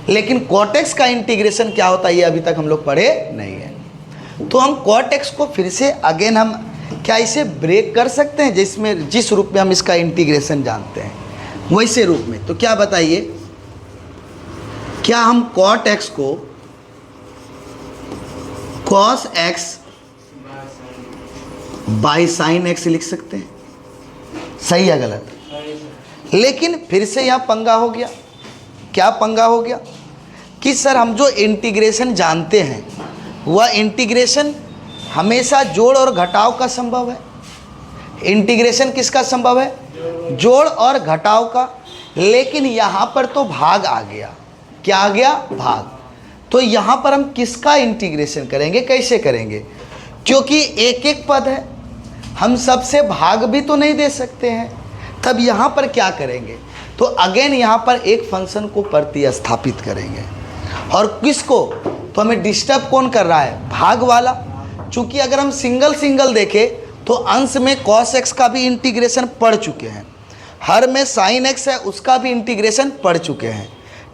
लेकिन cot x का इंटीग्रेशन क्या होता है ये अभी तक हम लोग पढ़े नहीं है। तो हम cot x को फिर से अगेन हम क्या इसे ब्रेक कर सकते हैं जिसमें जिस रूप में हम इसका इंटीग्रेशन जानते हैं वैसे रूप में? तो क्या बताइए, क्या हम कॉट एक्स को cos x by sine x लिख सकते हैं? सही या गलत? लेकिन फिर से यहाँ पंगा हो गया। क्या पंगा हो गया कि सर हम जो इंटीग्रेशन जानते हैं वह इंटीग्रेशन हमेशा जोड़ और घटाव का संभव है। इंटीग्रेशन किसका संभव है? जोड़ और घटाव का। लेकिन यहाँ पर तो भाग आ गया। क्या आ गया? भाग। तो यहाँ पर हम किसका इंटीग्रेशन करेंगे, कैसे करेंगे? क्योंकि एक एक पद है, हम सबसे भाग भी तो नहीं दे सकते हैं। तब यहाँ पर क्या करेंगे? तो अगेन यहाँ पर एक फंक्शन को प्रतिस्थापित करेंगे। और किसको? तो हमें डिस्टर्ब कौन कर रहा है? भाग वाला। चूँकि अगर हम सिंगल सिंगल देखें तो अंश में कॉस एक्स का भी इंटीग्रेशन पढ़ चुके हैं, हर में साइन एक्स है उसका भी इंटीग्रेशन पढ़ चुके हैं,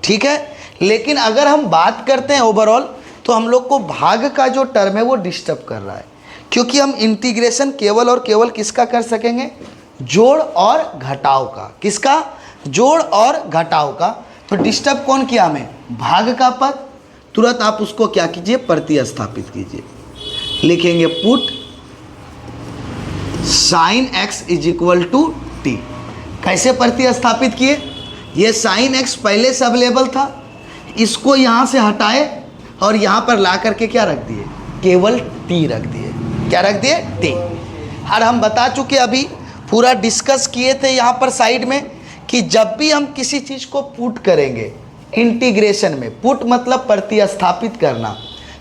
ठीक है। लेकिन अगर हम बात करते हैं ओवरऑल तो हम लोग को भाग का जो टर्म है वो डिस्टर्ब कर रहा है, क्योंकि हम इंटीग्रेशन केवल और केवल किसका कर सकेंगे? जोड़ और घटाव का। किसका? जोड़ और घटाव का। तो डिस्टर्ब कौन किया हमें? भाग का पद। तुरंत आप उसको क्या कीजिए? प्रतिस्थापित कीजिए। लिखेंगे put sine x is equal to t. कैसे प्रतिस्थापित किए? ये साइन एक्स पहले से अवेलेबल था, इसको यहाँ से हटाए और यहाँ पर ला करके क्या रख दिए? केवल टी रख दिए। क्या रख दिए? टी। और हम बता चुके अभी पूरा डिस्कस किए थे यहाँ पर साइड में कि जब भी हम किसी चीज़ को पुट करेंगे इंटीग्रेशन में, पुट मतलब प्रतिस्थापित करना,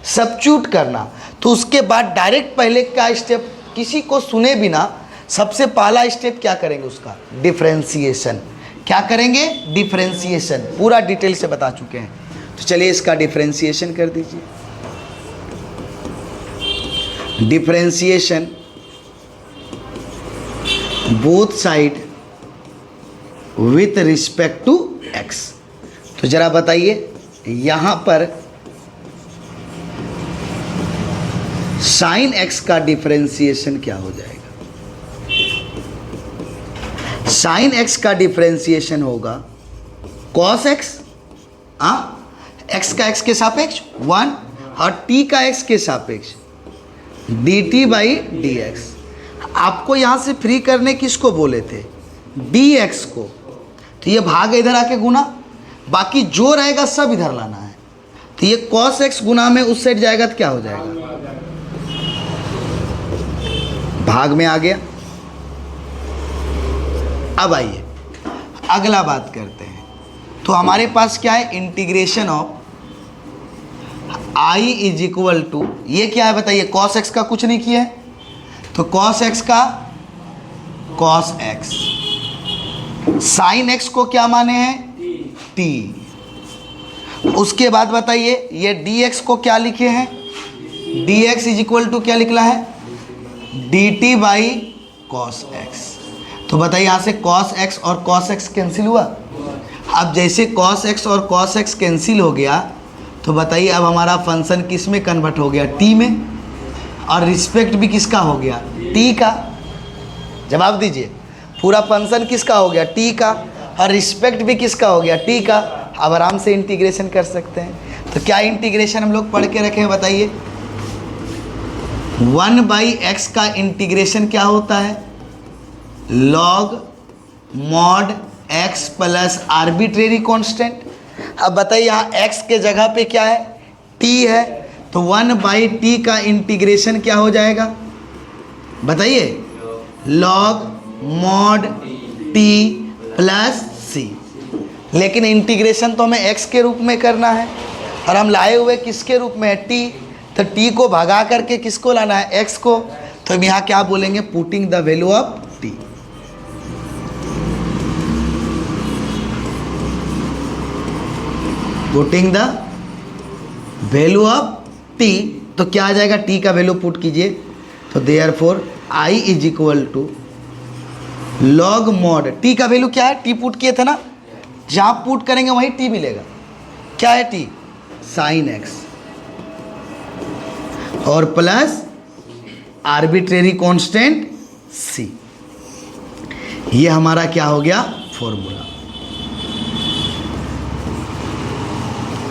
सब्स्टिट्यूट करना, तो उसके बाद डायरेक्ट पहले क्या स्टेप, किसी को सुने बिना सबसे पहला स्टेप क्या करेंगे? उसका डिफरेंशिएशन। क्या करेंगे? डिफरेंशिएशन। पूरा डिटेल से बता चुके हैं। तो चलिए इसका डिफरेंशिएशन कर दीजिए। Differentiation both side with respect to x. तो जरा बताइए यहां पर साइन एक्स का डिफरेंशिएशन क्या हो जाएगा? साइन एक्स का डिफरेंशिएशन होगा कॉस एक्स, एक्स का एक्स के सापेक्ष 1 और टी का एक्स के सापेक्ष D t by d x. आपको यहाँ से फ्री करने किसको बोले थे? डी एक्स को। तो ये भाग इधर आके गुना, बाकी जो रहेगा सब इधर लाना है। तो ये कॉस एक्स गुना में उस साइड जाएगा तो क्या हो जाएगा? भाग में आ गया। अब आइए अगला बात करते हैं। तो हमारे पास क्या है? Integration of I is equal to, ये क्या है बताइए? कॉस एक्स का कुछ नहीं किया है, तो कॉस एक्स का कॉस एक्स, साइन एक्स को क्या माने हैं? टी। उसके बाद बताइए ये डी एक्स को क्या लिखे हैं? D x is equal to क्या निकला है? D t by cos x. तो बताइए यहाँ से कॉस एक्स और कॉस एक्स कैंसिल हुआ। अब जैसे कॉस एक्स और कॉस एक्स कैंसिल हो गया तो बताइए अब हमारा फंक्शन किस में कन्वर्ट हो गया? टी में। और रिस्पेक्ट भी किसका हो गया? टी का। जवाब दीजिए। पूरा फंक्शन किसका हो गया? टी का। और रिस्पेक्ट भी किसका हो गया? टी का। अब आराम से इंटीग्रेशन कर सकते हैं। तो क्या इंटीग्रेशन हम लोग पढ़ के रखे हैं बताइए? 1/x का इंटीग्रेशन क्या होता है? log mod x plus arbitrary constant. अब बताइए यहाँ x के जगह पे क्या है? t है, तो 1/t का इंटीग्रेशन क्या हो जाएगा बताइए? log mod t plus c। लेकिन इंटीग्रेशन तो हमें x के रूप में करना है और हम लाए हुए किसके रूप में है? t। तो t को भगा करके किसको लाना है? x को। तो हम यहाँ क्या बोलेंगे? Putting the value of t। Putting the value of t। तो क्या आ जाएगा? t का वैल्यू पुट कीजिए। तो therefore i is equal to log mod t का वैल्यू क्या है? t पुट किए थे ना, जहाँ पुट करेंगे वहीं t मिलेगा। क्या है t? साइन x और प्लस आर्बिट्रेरी कांस्टेंट c। ये हमारा क्या हो गया फॉर्मूला,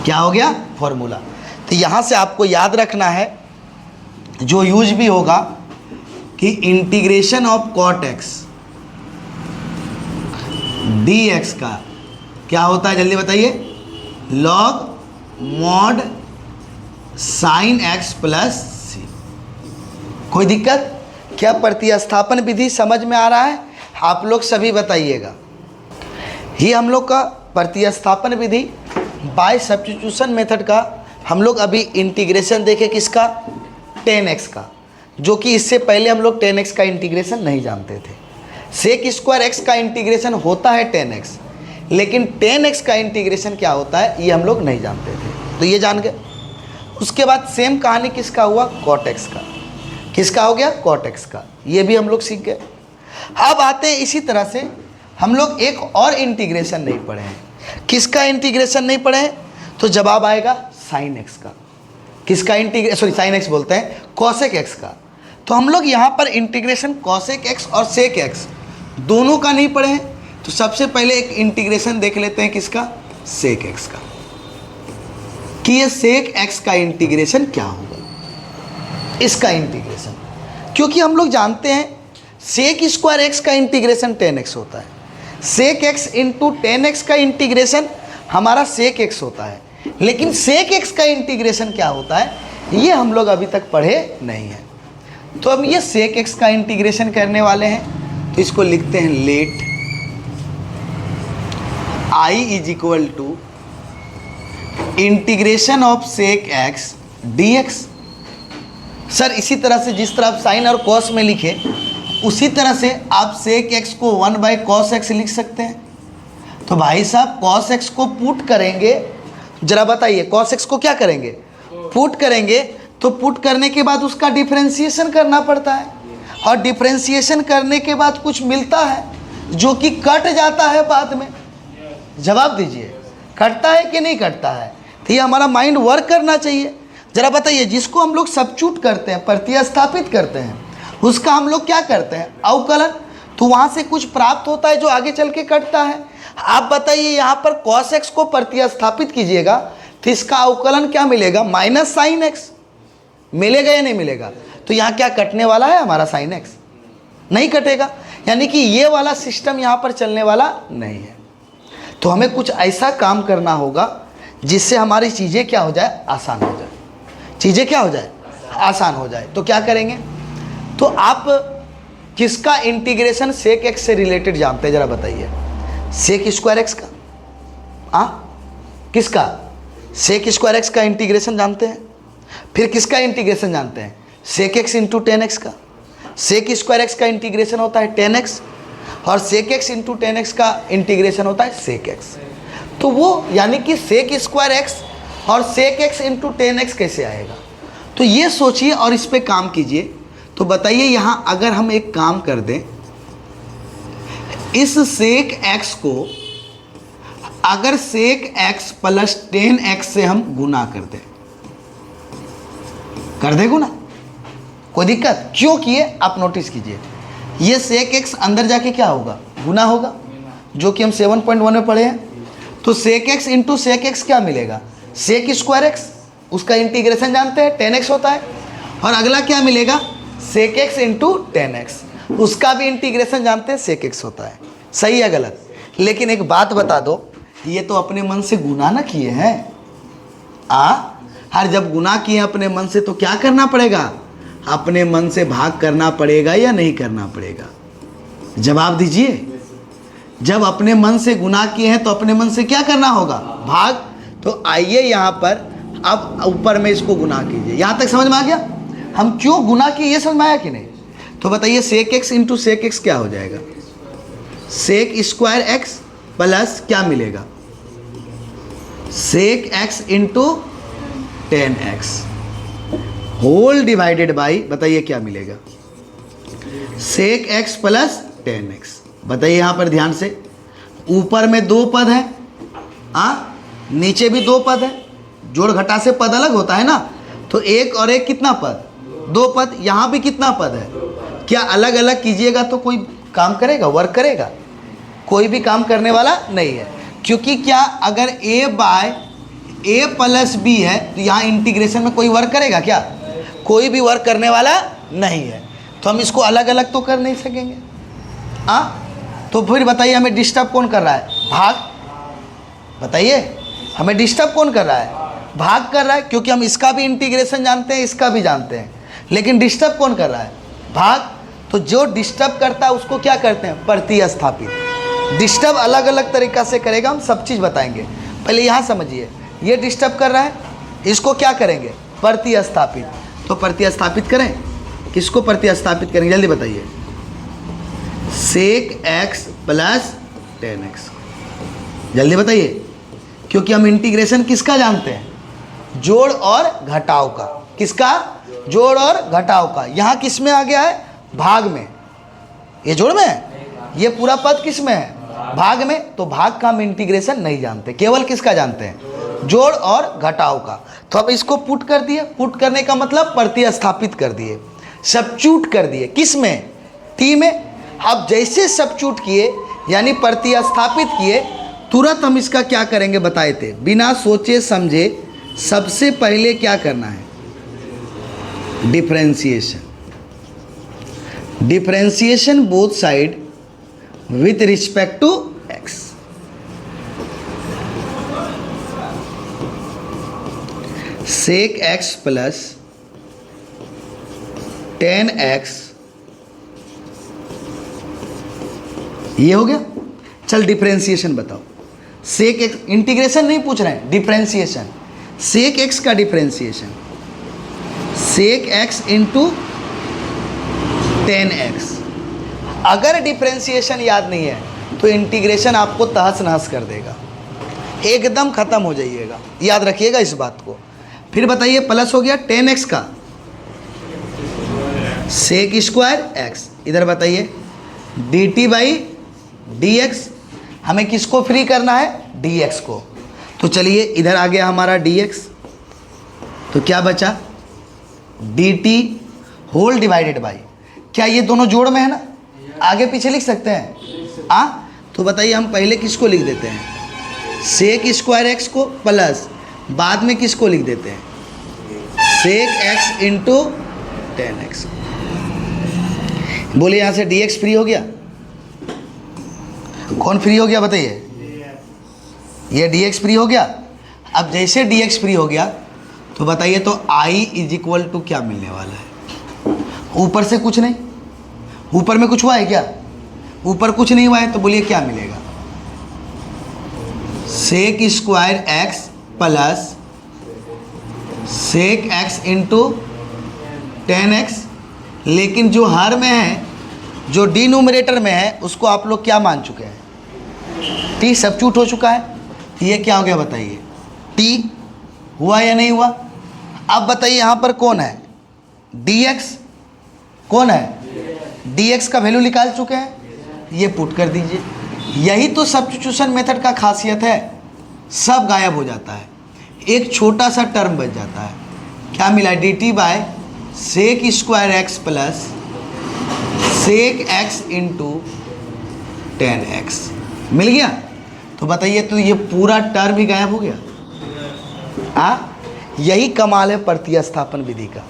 क्या हो गया फॉर्मूला। तो यहां से आपको याद रखना है जो यूज भी होगा कि integration of cot x d x का क्या होता है, जल्दी बताइए, log mod sine x plus C. कोई दिक्कत? क्या प्रतिस्थापन विधि समझ में आ रहा है? आप लोग सभी बताइएगा। ये हम लोग का प्रतिस्थापन विधि बाय सब्स्टिट्यूशन मेथड का हम लोग अभी इंटीग्रेशन देखे किसका, 10x का, जो कि इससे पहले हम लोग 10x का इंटीग्रेशन नहीं जानते थे। सेक स्क्वायर x का इंटीग्रेशन होता है 10x, लेकिन 10x का इंटीग्रेशन क्या होता है ये हम लोग नहीं जानते थे, तो ये जान गए। उसके बाद सेम कहानी किसका हुआ, कॉट एक्स का। किसका हो गया, कॉट एक्स का, ये भी हम लोग सीख गए। अब आते हैं इसी तरह से हम लोग एक और इंटीग्रेशन नहीं पढ़े हैं। किसका इंटीग्रेशन नहीं पढ़े हैं? तो जवाब आएगा साइन एक्स का। किसका इंटीग्रेशन, सॉरी साइन एक्स बोलते हैं, कॉसेक एक्स का। तो हम लोग यहाँ पर इंटीग्रेशन कॉसेक एक्स और सेक एक्स दोनों का नहीं पढ़े हैं। तो सबसे पहले एक इंटीग्रेशन देख लेते हैं किसका, सेक एक्स का, कि ये सेक एक्स का इंटीग्रेशन क्या होगा, इसका इंटीग्रेशन। क्योंकि हम लोग जानते हैं सेक स्क्वायर एक्स का इंटीग्रेशन 10x होता है, सेक एक्स इंटू 10x का इंटीग्रेशन हमारा सेक एक्स होता है, लेकिन सेक एक्स का इंटीग्रेशन क्या होता है ये हम लोग अभी तक पढ़े नहीं हैं। तो हम ये सेक एक्स का इंटीग्रेशन करने वाले हैं, तो इसको लिखते हैं let I is equal to integration of sec x dx। सर इसी तरह से जिस तरह आप साइन और कॉस में लिखे उसी तरह से आप सेक एक्स को 1/cos x लिख सकते हैं। तो भाई साहब cos x को पुट करेंगे, जरा बताइए cos x को क्या करेंगे, पुट करेंगे। तो पुट करने के बाद उसका डिफरेंशिएशन करना पड़ता है, और डिफरेंशिएशन करने के बाद कुछ मिलता है जो कि कट जाता है बाद में। जवाब दीजिए, कटता है कि नहीं कटता है? तो ये हमारा माइंड वर्क करना चाहिए। जरा बताइए, जिसको हम लोग सब्स्टिट्यूट करते हैं, प्रतिस्थापित करते हैं, उसका हम लोग क्या करते हैं, अवकलन। तो वहाँ से कुछ प्राप्त होता है जो आगे चल के कटता है। आप बताइए यहाँ पर cos x को प्रतिस्थापित कीजिएगा तो इसका अवकलन क्या मिलेगा, माइनस साइन एक्स मिलेगा या नहीं मिलेगा? तो यहाँ क्या कटने वाला है हमारा साइन एक्स, नहीं कटेगा। यानी कि ये वाला सिस्टम यहाँ पर चलने वाला नहीं है। तो हमें कुछ ऐसा काम करना होगा जिससे हमारी चीज़ें क्या हो जाए, आसान हो जाए। चीज़ें क्या हो जाए, आसान हो जाए। तो क्या करेंगे, तो आप किसका इंटीग्रेशन सेक एक्स से रिलेटेड जानते हैं, जरा बताइए। सेक स्क्वायर एक्स का, किसका, सेक स्क्वायर एक्स का इंटीग्रेशन जानते हैं। फिर किसका इंटीग्रेशन जानते हैं, सेक एक्स इंटू 10x का। सेक स्क्वायर एक्स का इंटीग्रेशन होता है 10x, और सेक एक्स इंटू 10x का इंटीग्रेशन होता है सेक एक्स। तो वो यानी कि सेक स्क्वायर एक्स और सेक एक्स इंटू 10x कैसे आएगा, तो ये सोचिए और इस पर काम कीजिए। तो बताइए यहाँ अगर हम एक काम कर दें, इस सेक एक्स को अगर सेक एक्स प्लस 10x से हम गुना कर दें गुना, कोई दिक्कत? क्यों किए आप नोटिस कीजिए, ये सेक एक्स अंदर जाके क्या होगा, गुना होगा, जो कि हम 7.1 में पढ़े हैं। तो sec x into sec x क्या मिलेगा, सेक स्क्वायर एक्स, उसका इंटीग्रेशन जानते हैं 10x होता है। और अगला क्या मिलेगा, सेक एक्स इंटू 10x, उसका भी इंटीग्रेशन जानते हैं सेक एक्स होता है। सही है गलत? लेकिन एक बात बता दो, ये तो अपने मन से गुना ना किए हैं। हर जब गुना किए अपने मन से तो क्या करना पड़ेगा, अपने मन से भाग करना पड़ेगा या नहीं करना पड़ेगा? जवाब दीजिए। जब अपने मन से गुना किए हैं तो अपने मन से क्या करना होगा, भाग। तो आइए यहाँ पर अब ऊपर में इसको गुना कीजिए। यहाँ तक समझ में आ गया हम क्यों गुना किए, ये समझ में आया कि नहीं? तो बताइए sec x into sec x क्या हो जाएगा, सेक स्क्वायर एक्स प्लस क्या मिलेगा, sec x into 10x whole divided by, बताइए क्या मिलेगा, सेक एक्स प्लस 10x। बताइए यहाँ पर ध्यान से, ऊपर में 2 पद है, नीचे भी 2 पद है, जोड़ घटा से पद अलग होता है ना। तो एक और एक कितना पद, 2 पद, यहाँ भी कितना पद है? क्या अलग अलग कीजिएगा तो कोई काम करेगा, वर्क करेगा? कोई भी काम करने वाला नहीं है, क्योंकि क्या अगर a by a plus b है तो यहाँ इंटीग्रेशन में कोई वर्क करेगा क्या? कोई भी वर्क करने वाला नहीं है, तो हम इसको अलग अलग तो कर नहीं सकेंगे। तो फिर बताइए हमें डिस्टर्ब कौन कर रहा है? भाग। बताइए हमें डिस्टर्ब कौन कर रहा है? भाग कर रहा है, क्योंकि हम इसका भी इंटीग्रेशन जानते हैं, इसका भी जानते हैं, लेकिन डिस्टर्ब कौन कर रहा है? भाग। तो जो डिस्टर्ब करता है उसको क्या करते हैं? प्रतिस्थापित। डिस्टर्ब अलग अलग तरीक़ा से करेगा, हम सब चीज़ बताएंगे। पहले यहाँ समझिए, ये डिस्टर्ब कर रहा है, इसको क्या करेंगे? प्रतिस्थापित। तो प्रतिस्थापित करें, किसको प्रतिस्थापित करेंगे जल्दी बताइए? sec x प्लस 10x, जल्दी बताइए, क्योंकि हम इंटीग्रेशन किसका जानते हैं? जोड़ और घटाव का। किसका? जोड़ और घटाव का। यहाँ किस में आ गया है? भाग में। ये जोड़ में है, ये पूरा पद किस में है? भाग में। तो भाग का हम इंटीग्रेशन नहीं जानते, केवल किसका जानते हैं? जोड़ और घटाव का। तो अब इसको पुट कर दिए, पुट करने का मतलब प्रतिस्थापित कर दिए, सब्स्टिट्यूट कर दिए। किस में? t में। अब जैसे सब्स्टिट्यूट किए यानी प्रतिस्थापित किए, तुरंत हम इसका क्या करेंगे बताए थे, बिना सोचे समझे सबसे पहले क्या करना है? Differentiation. Differentiation both side with respect to x। sec x plus 10x, ये हो गया। चल डिफरेंशिएशन बताओ। सेक एक्स, इंटीग्रेशन नहीं पूछ रहे हैं, डिफरेंशिएशन। सेक एक्स का differentiation, sec x into 10x। अगर डिफरेंशिएशन याद नहीं है तो इंटीग्रेशन आपको तहस नहस कर देगा, एकदम ख़त्म हो जाइएगा, याद रखिएगा इस बात को। फिर बताइए, प्लस हो गया 10x का सेक स्क्वायर x, इधर बताइए dt बाई dx। हमें किसको फ्री करना है? dx को। तो चलिए इधर आ गया हमारा dx, तो क्या बचा? dt होल डिवाइडेड बाई, क्या ये दोनों जोड़ में है ना? आगे पीछे लिख सकते हैं। तो बताइए हम पहले किसको लिख देते हैं? सेक स्क्वायर x को, प्लस बाद में किसको लिख देते हैं? सेक x इंटू 10x। बोले यहाँ से dx फ्री हो गया। कौन फ्री हो गया बताइए? ये dx फ्री हो गया। अब जैसे dx फ्री हो गया तो बताइए, तो i इज इक्वल टू क्या मिलने वाला है? ऊपर से कुछ नहीं, ऊपर में कुछ हुआ है क्या? ऊपर कुछ नहीं हुआ है, तो बोलिए क्या मिलेगा? Sec square x plus sec x into 10x। लेकिन जो हर में है, जो डिनोमिनेटर में है, उसको आप लोग क्या मान चुके हैं? t सब्स्टिट्यूट हो चुका है। ये क्या हो गया बताइए? t हुआ या नहीं हुआ? अब बताइए यहाँ पर कौन है? dx। कौन है? dx का वैल्यू निकाल चुके हैं, ये पुट कर दीजिए। यही तो सब्स्टिट्यूशन मेथड का खासियत है, सब गायब हो जाता है, एक छोटा सा टर्म बच जाता है। क्या मिला? dt by sec square x plus sec x into 10x मिल गया। तो बताइए, तो ये पूरा टर्म ही गायब हो गया। यही कमाल है प्रतिस्थापन विधि का।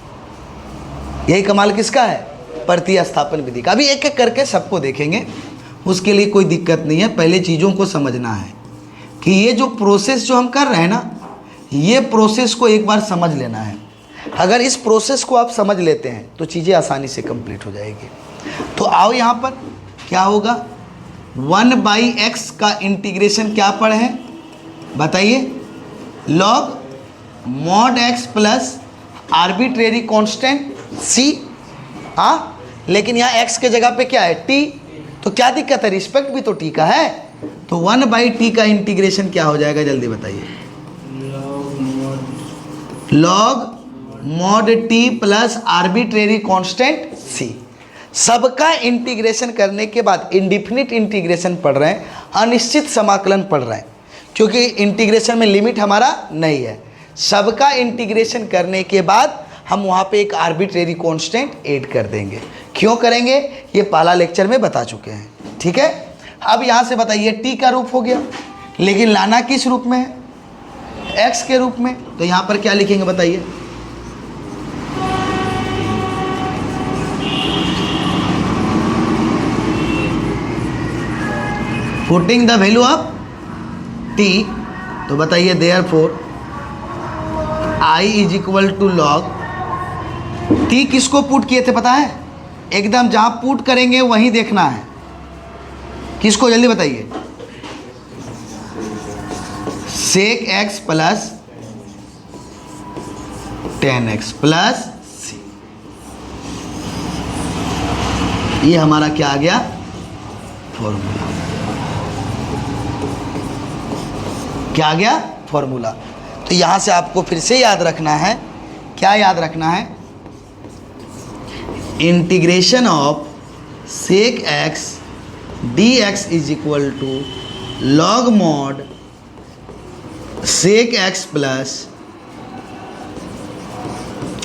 यही कमाल किसका है? प्रतिस्थापन विधि का। अभी एक एक करके सबको देखेंगे, उसके लिए कोई दिक्कत नहीं है। पहले चीज़ों को समझना है कि ये जो प्रोसेस जो हम कर रहे हैं ना, ये प्रोसेस को एक बार समझ लेना है। अगर इस प्रोसेस को आप समझ लेते हैं तो चीज़ें आसानी से कंप्लीट हो जाएगी। तो आओ यहाँ पर क्या होगा? 1/x का इंटीग्रेशन क्या पढ़े हैं बताइए? Log mod x plus arbitrary constant c। लेकिन यहाँ x के जगह पे क्या है? t। तो क्या दिक्कत है? रिस्पेक्ट भी तो t का है। तो 1/t का इंटीग्रेशन क्या हो जाएगा जल्दी बताइए? Log mod t plus arbitrary constant c। सबका इंटीग्रेशन करने के बाद इंडिफिनिट इंटीग्रेशन पढ़ रहे हैं, अनिश्चित समाकलन पढ़ रहे हैं, क्योंकि इंटीग्रेशन में लिमिट हमारा नहीं है। सबका इंटीग्रेशन करने के बाद हम वहाँ पे एक आर्बिट्रेरी कांस्टेंट ऐड कर देंगे। क्यों करेंगे ये पहला लेक्चर में बता चुके हैं, ठीक है। अब यहाँ से बताइए टी का रूप हो गया, लेकिन लाना किस रूप में है, एक्स के रूप में। तो यहाँ पर क्या लिखेंगे बताइए, putting the value of t. तो बताइए therefore I is equal to log t. किसको पुट किए थे पता है, एकदम जहां पुट करेंगे वहीं देखना है। किसको, जल्दी बताइए, sec x plus ten x plus C. ये हमारा क्या आ गया, फॉर्मूला। क्या आ गया, फॉर्मूला। तो यहां से आपको फिर से याद रखना है, क्या याद रखना है, integration of sec x d x is equal to log mod sec x plus.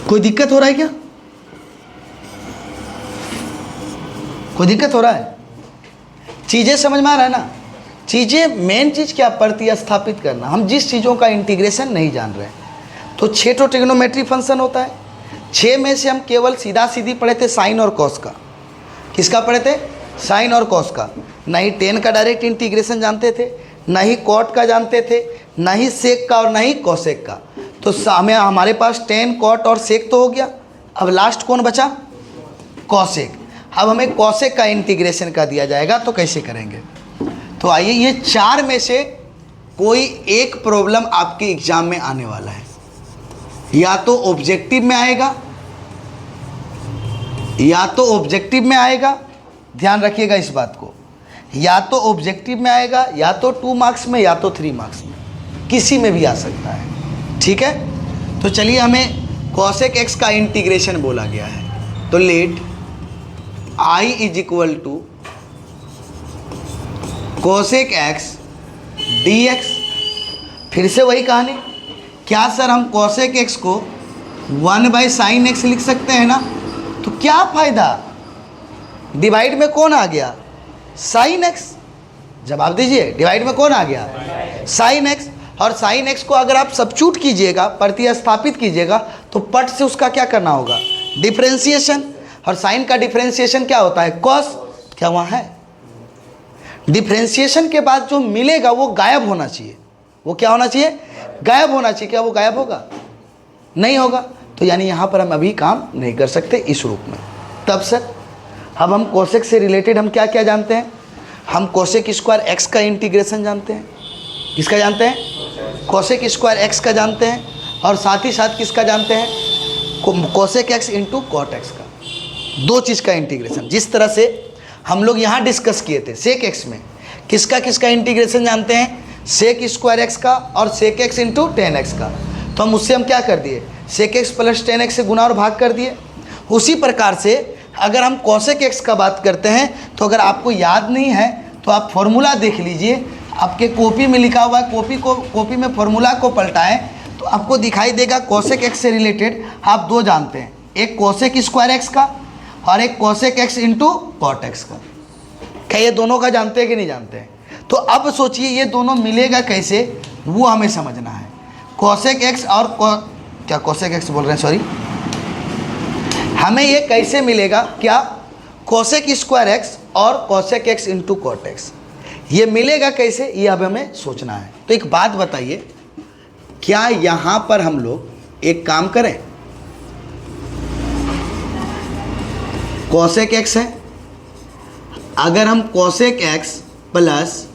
कोई दिक्कत हो रहा है क्या, कोई दिक्कत हो रहा है, चीजें समझ में आ रहा है ना। चीज़ें, मेन चीज़ क्या, प्रतिस्थापित करना। हम जिस चीज़ों का इंटीग्रेशन नहीं जान रहे, तो 6 तो ट्रिग्नोमेट्री फंक्शन होता है, 6 में से हम केवल सीधा सीधी पढ़े थे साइन और कॉस का। किसका पढ़े थे, साइन और कॉस का। ना ही टेन का डायरेक्ट इंटीग्रेशन जानते थे, ना ही कॉट का जानते थे, ना ही सेक का और ना ही कॉसेक का। तो हमारे पास टेन, कॉट और सेक तो हो गया। अब लास्ट कौन बचा, कॉसेक। अब हमें कॉसेक का इंटीग्रेशन का दिया जाएगा, तो कैसे करेंगे। तो आइए, ये 4 में से कोई एक प्रॉब्लम आपके एग्जाम में आने वाला है। या तो ऑब्जेक्टिव में आएगा, या तो ऑब्जेक्टिव में आएगा, ध्यान रखिएगा इस बात को, या तो ऑब्जेक्टिव में आएगा, या तो 2 मार्क्स में, या तो 3 मार्क्स में, किसी में भी आ सकता है, ठीक है। तो चलिए, हमें कॉसेक एक्स का इंटीग्रेशन बोला गया है। तो let I is equal to cosec x d x. फिर से वही कहानी, क्या सर हम कोसेक एक्स को 1/sin x लिख सकते हैं ना। तो क्या फ़ायदा, डिवाइड में कौन आ गया, sin x। जवाब दीजिए, डिवाइड में कौन आ गया, sin x। और sin x को अगर आप सब्स्टिट्यूट कीजिएगा, प्रतिस्थापित कीजिएगा, तो पट से उसका क्या करना होगा, डिफ्रेंसिएशन। और साइन का डिफ्रेंसिएशन क्या होता है, कॉस। क्या वहाँ है, डिफ्रेंसिएशन के बाद जो मिलेगा वो गायब होना चाहिए। वो क्या होना चाहिए, गायब होना चाहिए। क्या वो गायब होगा, नहीं होगा। तो यानी यहाँ पर हम अभी काम नहीं कर सकते इस रूप में। तब सर अब हम कोसेक से रिलेटेड हम क्या क्या जानते हैं, हम कोसेक स्क्वायर एक्स का इंटीग्रेशन जानते हैं। किसका जानते हैं, कोसेक स्क्वायर एक्स का जानते हैं, और साथ ही साथ किसका जानते हैं, cosec x into cot x का। 2 चीज़ का इंटीग्रेशन, जिस तरह से हम लोग यहाँ डिस्कस किए थे सेक एक्स में, किसका किसका इंटीग्रेशन जानते हैं, सेक स्क्वायर एक्स का और sec x into tan x का। तो हम उससे हम क्या कर दिए, sec x plus ten x से गुना और भाग कर दिए। उसी प्रकार से अगर हम कोसेक एक्स का बात करते हैं, तो अगर आपको याद नहीं है तो आप फॉर्मूला देख लीजिए, आपके कॉपी में लिखा हुआ है, कॉपी में फॉर्मूला को पलटाएं तो आपको दिखाई देगा कोसेक एक्स से रिलेटेड आप 2 जानते हैं, एक कोसेक स्क्वायर एक्स का और एक cosec x into cot x का। क्या ये दोनों का जानते हैं कि नहीं जानते हैं। तो अब सोचिए ये दोनों मिलेगा कैसे, वो हमें समझना है। कोसेक एक्स और क्या कोसेक एक्स बोल रहे हैं, सॉरी, हमें ये कैसे मिलेगा, क्या कोसेक स्क्वायर एक्स और cosec x into cot x, ये मिलेगा कैसे, ये अब हमें सोचना है। तो एक बात बताइए, क्या यहाँ पर हम लोग एक काम करें, कोसेक एक्स है, अगर हम cosec x plus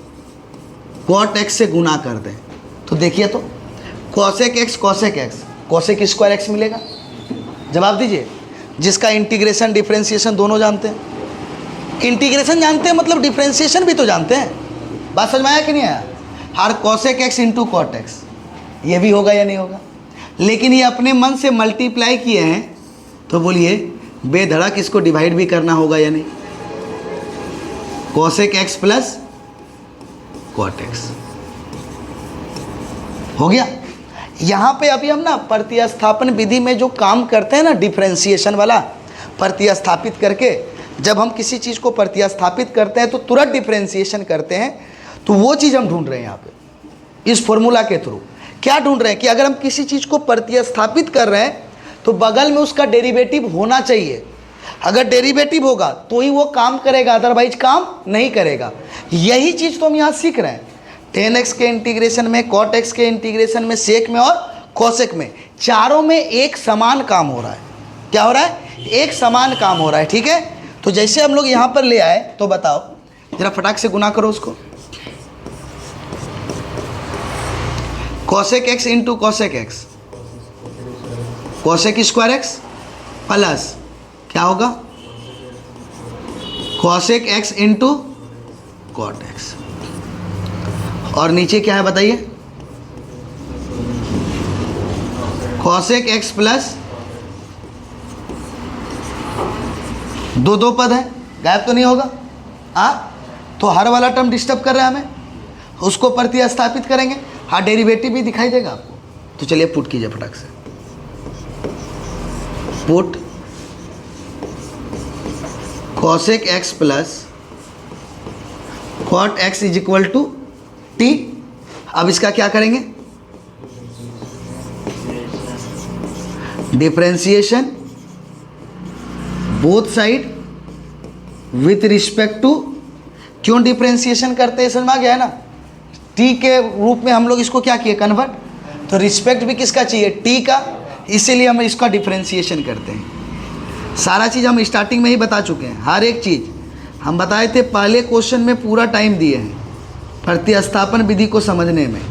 cot x से गुना कर दें तो देखिए, तो cosec x cosec square x मिलेगा। जवाब दीजिए, जिसका इंटीग्रेशन डिफरेंशिएशन दोनों जानते हैं। इंटीग्रेशन जानते हैं मतलब डिफरेंशिएशन भी तो जानते हैं। बात समझ में आया कि नहीं आया। हर cosec x into cot x, ये भी होगा या नहीं होगा। लेकिन ये अपने मन से मल्टीप्लाई किए हैं, तो बोलिए बेधड़क इसको डिवाइड भी करना होगा या नहीं। Cosec x plus cot x हो गया। यहाँ पे अभी हम ना प्रतिस्थापन विधि में जो काम करते हैं ना, डिफरेंशिएशन वाला, प्रतिस्थापित करके जब हम किसी चीज़ को प्रतिस्थापित करते हैं तो तुरंत डिफरेंशिएशन करते हैं, तो वो चीज़ हम ढूंढ रहे हैं यहाँ पे इस फॉर्मूला के थ्रू। क्या ढूंढ रहे हैं कि अगर हम किसी चीज़ को प्रतिस्थापित कर रहे हैं तो बगल में उसका डेरिवेटिव होना चाहिए। अगर डेरिवेटिव होगा तो ही वो काम करेगा, अदरवाइज काम नहीं करेगा। यही चीज़ तो हम यहाँ सीख रहे हैं। tan x के इंटीग्रेशन में, cot x के इंटीग्रेशन में, सेक में और कोसेक में, चारों में एक समान काम हो रहा है। क्या हो रहा है? एक समान काम हो रहा है। ठीक है, तो जैसे हम लोग यहाँ पर ले आए तो बताओ जरा फटाक से गुना करो उसको। Cosec x into cosec x, cosec square x plus क्या होगा cosec x into cot x, और नीचे क्या है बताइए? कोसेक x प्लस दो पद है, गायब तो नहीं होगा? तो हर वाला टर्म डिस्टर्ब कर रहा है हमें, उसको प्रतिस्थापित करेंगे। हाँ, डेरिवेटिव भी दिखाई देगा आपको। तो चलिए पुट कीजिए फटाक से। Put cosec x plus cot x is equal to t. अब इसका क्या करेंगे? Differentiation both side with respect to. क्यों डिफरेंशिएशन करते हैं समझ में आ गया है ना? टी के रूप में हम लोग इसको क्या किए? कन्वर्ट। तो रिस्पेक्ट भी किसका चाहिए? टी का, इसीलिए हम इसका डिफरेंशिएशन करते हैं। सारा चीज़ हम स्टार्टिंग में ही बता चुके हैं, हर एक चीज़ हम बताए थे। पहले क्वेश्चन में पूरा टाइम दिए हैं प्रतिस्थापन विधि को समझने में।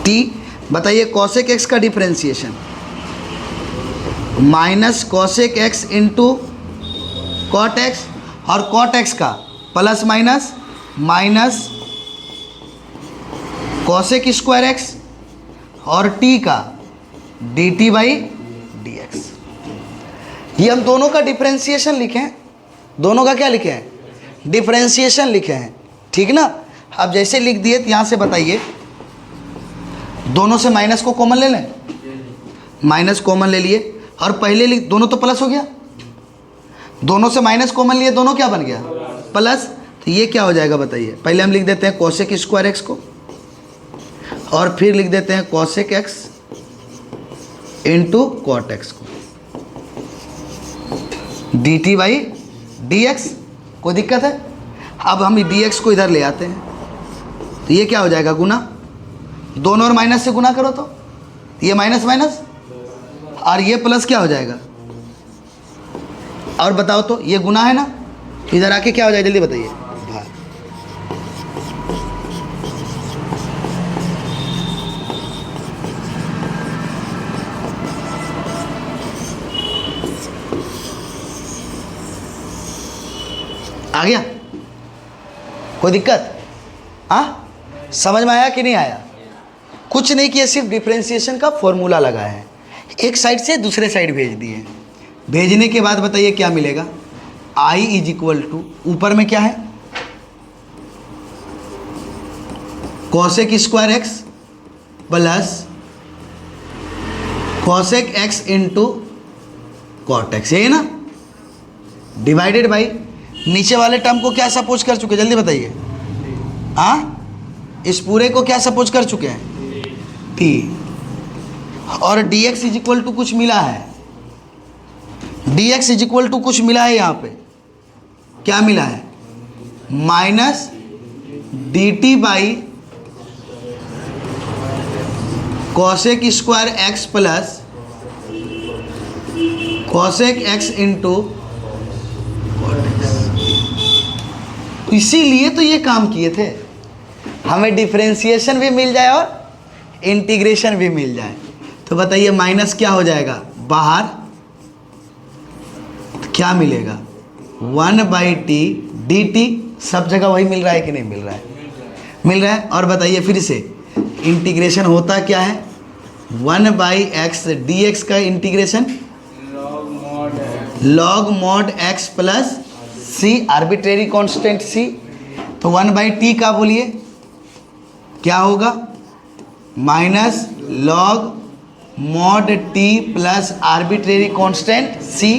टी बताइए, कोसेक एक्स का differentiation minus cosec x into cot x, और कॉट एक्स का plus minus minus cosec square x, और टी का d t by d x. ये हम दोनों का डिफरेंशिएशन लिखे हैं। दोनों का क्या लिखे हैं? डिफरेंशिएशन लिखे हैं। ठीक ना? अब जैसे लिख दिए तो यहाँ से बताइए, दोनों से माइनस को कॉमन ले लें। माइनस कॉमन ले लिए, और पहले लिख, दोनों तो प्लस हो गया। दोनों से माइनस कॉमन लिए, दोनों क्या बन गया? प्लस। तो ये क्या हो जाएगा बताइए? पहले हम लिख देते हैं कोसेक स्क्वायर एक्स को, और फिर लिख देते हैं cosec x into cot x को, d t by d x. कोई दिक्कत है? अब हम डी एक्स को इधर ले आते हैं, तो ये क्या हो जाएगा? गुना। दोनों और माइनस से गुना करो तो ये माइनस माइनस, और ये प्लस क्या हो जाएगा? और बताओ तो, ये गुना है ना, इधर आके क्या हो जाएगा? जल्दी बताइए। भाग। आ गया? कोई दिक्कत? समझ में आया कि नहीं आया? कुछ नहीं किया, सिर्फ डिफरेंशिएशन का फॉर्मूला लगाया है, एक साइड से दूसरे साइड भेज दिए। भेजने के बाद बताइए क्या मिलेगा? i इज इक्वल टू, ऊपर में क्या है? Cosec square x plus cosec x into cot x, यही ना? डिवाइडेड बाई नीचे वाले टर्म को क्या सपोज कर चुके? जल्दी बताइए। इस पूरे को क्या सपोज कर चुके हैं? टी। और d x is equal to कुछ मिला है, d x is equal to कुछ मिला है। यहाँ पे क्या मिला है? Minus d t by cosec square x plus cosec x into cot x. इसीलिए तो ये काम किए थे, हमें डिफरेंशिएशन भी मिल जाए और इंटीग्रेशन भी मिल जाए। तो बताइए माइनस क्या हो जाएगा बाहर? तो क्या मिलेगा? 1/t dt। सब जगह वही मिल रहा है कि नहीं मिल रहा है? मिल रहा है। और बताइए फिर से, इंटीग्रेशन होता क्या है? 1/x dx का integration log mod x plus c, arbitrary constant c। तो 1/t का बोलिए क्या होगा, minus log mod t plus arbitrary constant c.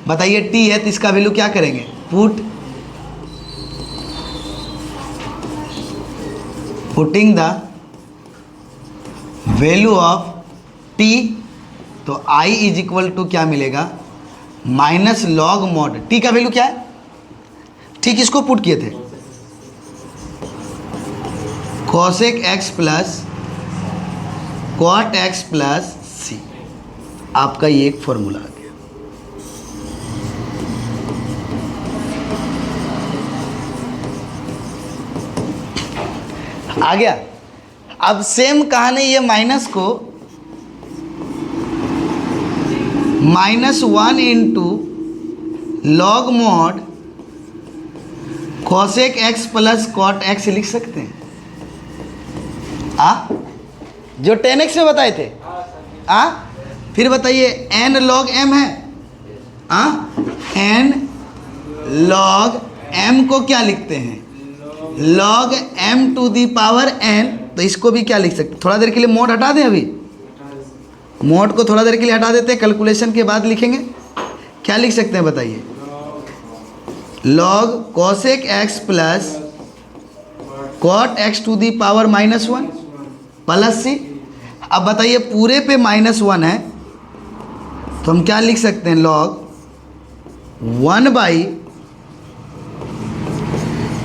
बताइए टी है तो इसका वैल्यू क्या करेंगे, putting the value of t, तो आई इज इक्वल टू क्या मिलेगा, माइनस लॉग मॉड टी का वैल्यू क्या है, ठीक इसको पुट किए थे, cosec x plus cot x plus c. आपका ये एक फॉर्मूला आ गया। आ गया। अब सेम कहानी, ये माइनस को -1 into log mod cosec x plus cot x लिख सकते हैं। जो 10x में बताए थे। फिर बताइए n log m है। n log m को क्या लिखते हैं, log m to the power n। तो इसको भी क्या लिख सकते हैं, थोड़ा देर के लिए मोड हटा दें, अभी मोड को थोड़ा देर के लिए हटा देते हैं, कैलकुलेशन के बाद लिखेंगे। क्या लिख सकते हैं बताइए, log cosec x plus cot x to the power -1 plus c. अब बताइए पूरे पे -1 है तो हम क्या लिख सकते हैं, log 1 by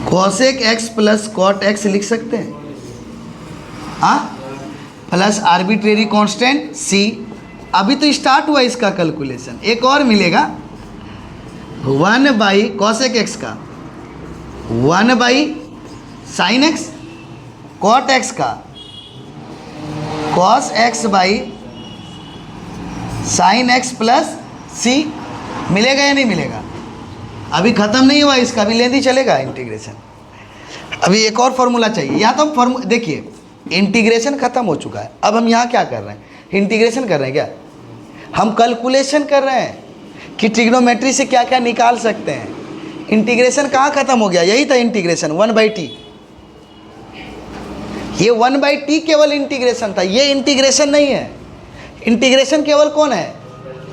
cosec x plus cot x लिख सकते हैं, प्लस आर्बिट्रेरी कांस्टेंट c। अभी तो स्टार्ट हुआ इसका कैलकुलेशन, एक और मिलेगा 1 बाई cosec x का, 1 by sin x, cot x का cos x by sin x plus c। मिलेगा या नहीं मिलेगा, अभी ख़त्म नहीं हुआ इसका, अभी लेंदी चलेगा इंटीग्रेशन। अभी एक और फॉर्मूला चाहिए। या तो हम देखिए इंटीग्रेशन ख़त्म हो चुका है, अब हम यहाँ क्या कर रहे हैं, इंटीग्रेशन कर रहे हैं। क्या हम कैलकुलेशन कर रहे हैं कि ट्रिग्नोमेट्री से क्या क्या निकाल सकते हैं। इंटीग्रेशन कहाँ ख़त्म हो गया, यही था इंटीग्रेशन 1/t। ये 1/t केवल इंटीग्रेशन था, ये इंटीग्रेशन नहीं है। इंटीग्रेशन केवल कौन है,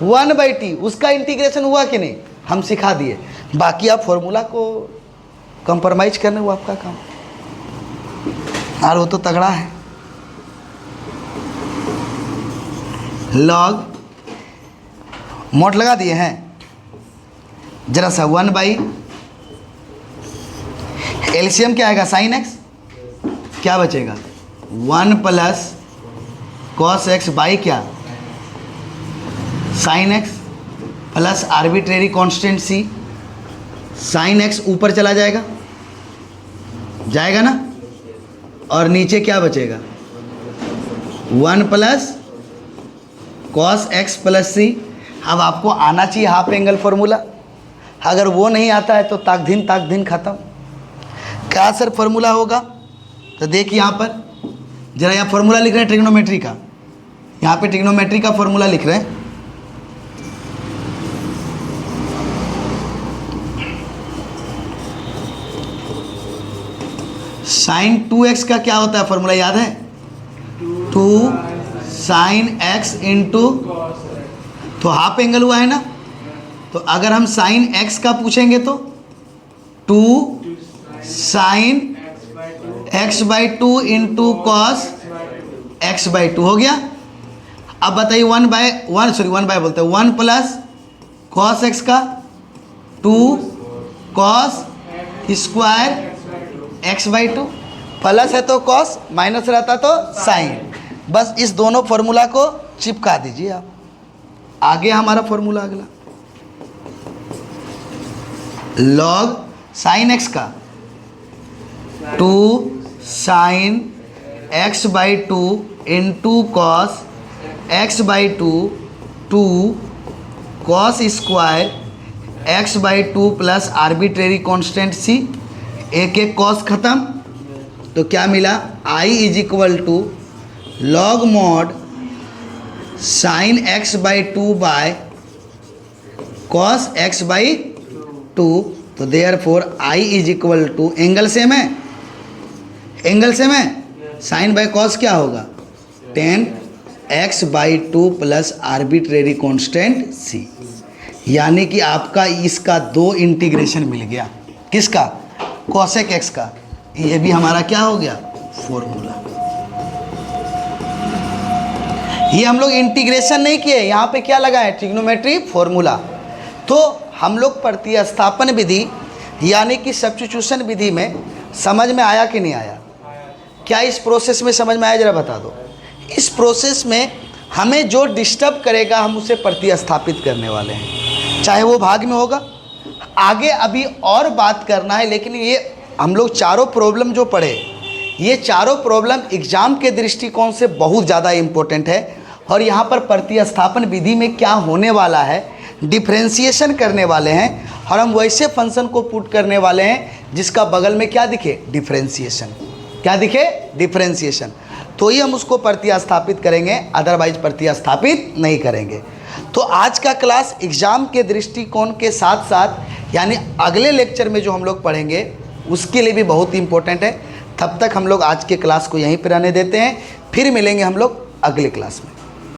1/t। उसका इंटीग्रेशन हुआ कि नहीं, हम सिखा दिए। बाकी आप फॉर्मूला को कंप्रोमाइज करने वो आपका काम, और वो तो तगड़ा है। लॉग मोड लगा दिए हैं जरा सा, 1 बाई एलसीएम क्या आएगा, साइन एक्स, क्या बचेगा 1 प्लस कॉस एक्स बाई क्या sine x plus arbitrary constant c. Sine x ऊपर चला जाएगा, जाएगा ना, और नीचे क्या बचेगा 1 plus cos x plus c. अब आपको आना चाहिए हाफ एंगल फॉर्मूला, अगर वो नहीं आता है तो ताक दिन ख़त्म। क्या सर फॉर्मूला होगा, तो देखिए यहाँ पर जरा, यहाँ फॉर्मूला लिख रहे हैं ट्रिग्नोमेट्री का, यहाँ पे ट्रिग्नोमेट्री का फॉर्मूला लिख रहे हैं। साइन 2x का क्या होता है फॉर्मूला याद है, 2 साइन x इंटू, तो हाफ एंगल हुआ है ना, तो अगर हम साइन x का पूछेंगे तो 2 sine x/2 into cos x/2 हो गया। अब बताइए 1 बाय बोलते हैं 1 प्लस कॉस x का 2 कॉस स्क्वायर x/2, प्लस है तो कॉस, माइनस रहता तो साइन। बस इस दोनों फॉर्मूला को चिपका दीजिए आप, आगे हमारा फॉर्मूला अगला लॉग साइन x का 2 sine x/2 into cos x/2 2 cos square x/2 plus arbitrary constant c। एक एक कॉस ख़त्म, तो क्या मिला, i is equal to log mod sine x/2 by cos x/2। तो therefore i is equal to, angle same है, angle same है, sine by cos क्या होगा, tan x/2 plus arbitrary constant c। यानी कि आपका इसका 2 इंटीग्रेशन मिल गया, किसका, cosec x का। ये भी हमारा क्या हो गया, फॉर्मूला। ये हम लोग इंटीग्रेशन नहीं किए, यहाँ पे क्या लगा है, ट्रिग्नोमेट्री फॉर्मूला। तो हम लोग प्रतिस्थापन विधि यानी कि सब्स्टिट्यूशन विधि में समझ में आया कि नहीं आया, क्या इस प्रोसेस में समझ में आया, जरा बता दो। इस प्रोसेस में हमें जो डिस्टर्ब करेगा हम उसे प्रतिस्थापित करने वाले हैं, चाहे वो भाग में होगा। आगे अभी और बात करना है, लेकिन ये हम लोग चारों प्रॉब्लम जो पढ़े, ये चारों प्रॉब्लम एग्जाम के दृष्टिकोण से बहुत ज़्यादा इम्पोर्टेंट है। और यहाँ पर प्रतिस्थापन विधि में क्या होने वाला है, डिफरेंशिएशन करने वाले हैं और हम वैसे फंक्शन को पुट करने वाले हैं जिसका बगल में क्या दिखे, डिफरेंशिएशन। क्या दिखे, डिफरेंशिएशन। तो ही हम उसको प्रतिस्थापित करेंगे, अदरवाइज प्रतिस्थापित नहीं करेंगे। तो आज का क्लास एग्जाम के दृष्टिकोण के साथ साथ यानी अगले लेक्चर में जो हम लोग पढ़ेंगे उसके लिए भी बहुत इंपॉर्टेंट है। तब तक हम लोग आज के क्लास को यहीं पर रहने देते हैं, फिर मिलेंगे हम लोग अगले क्लास में।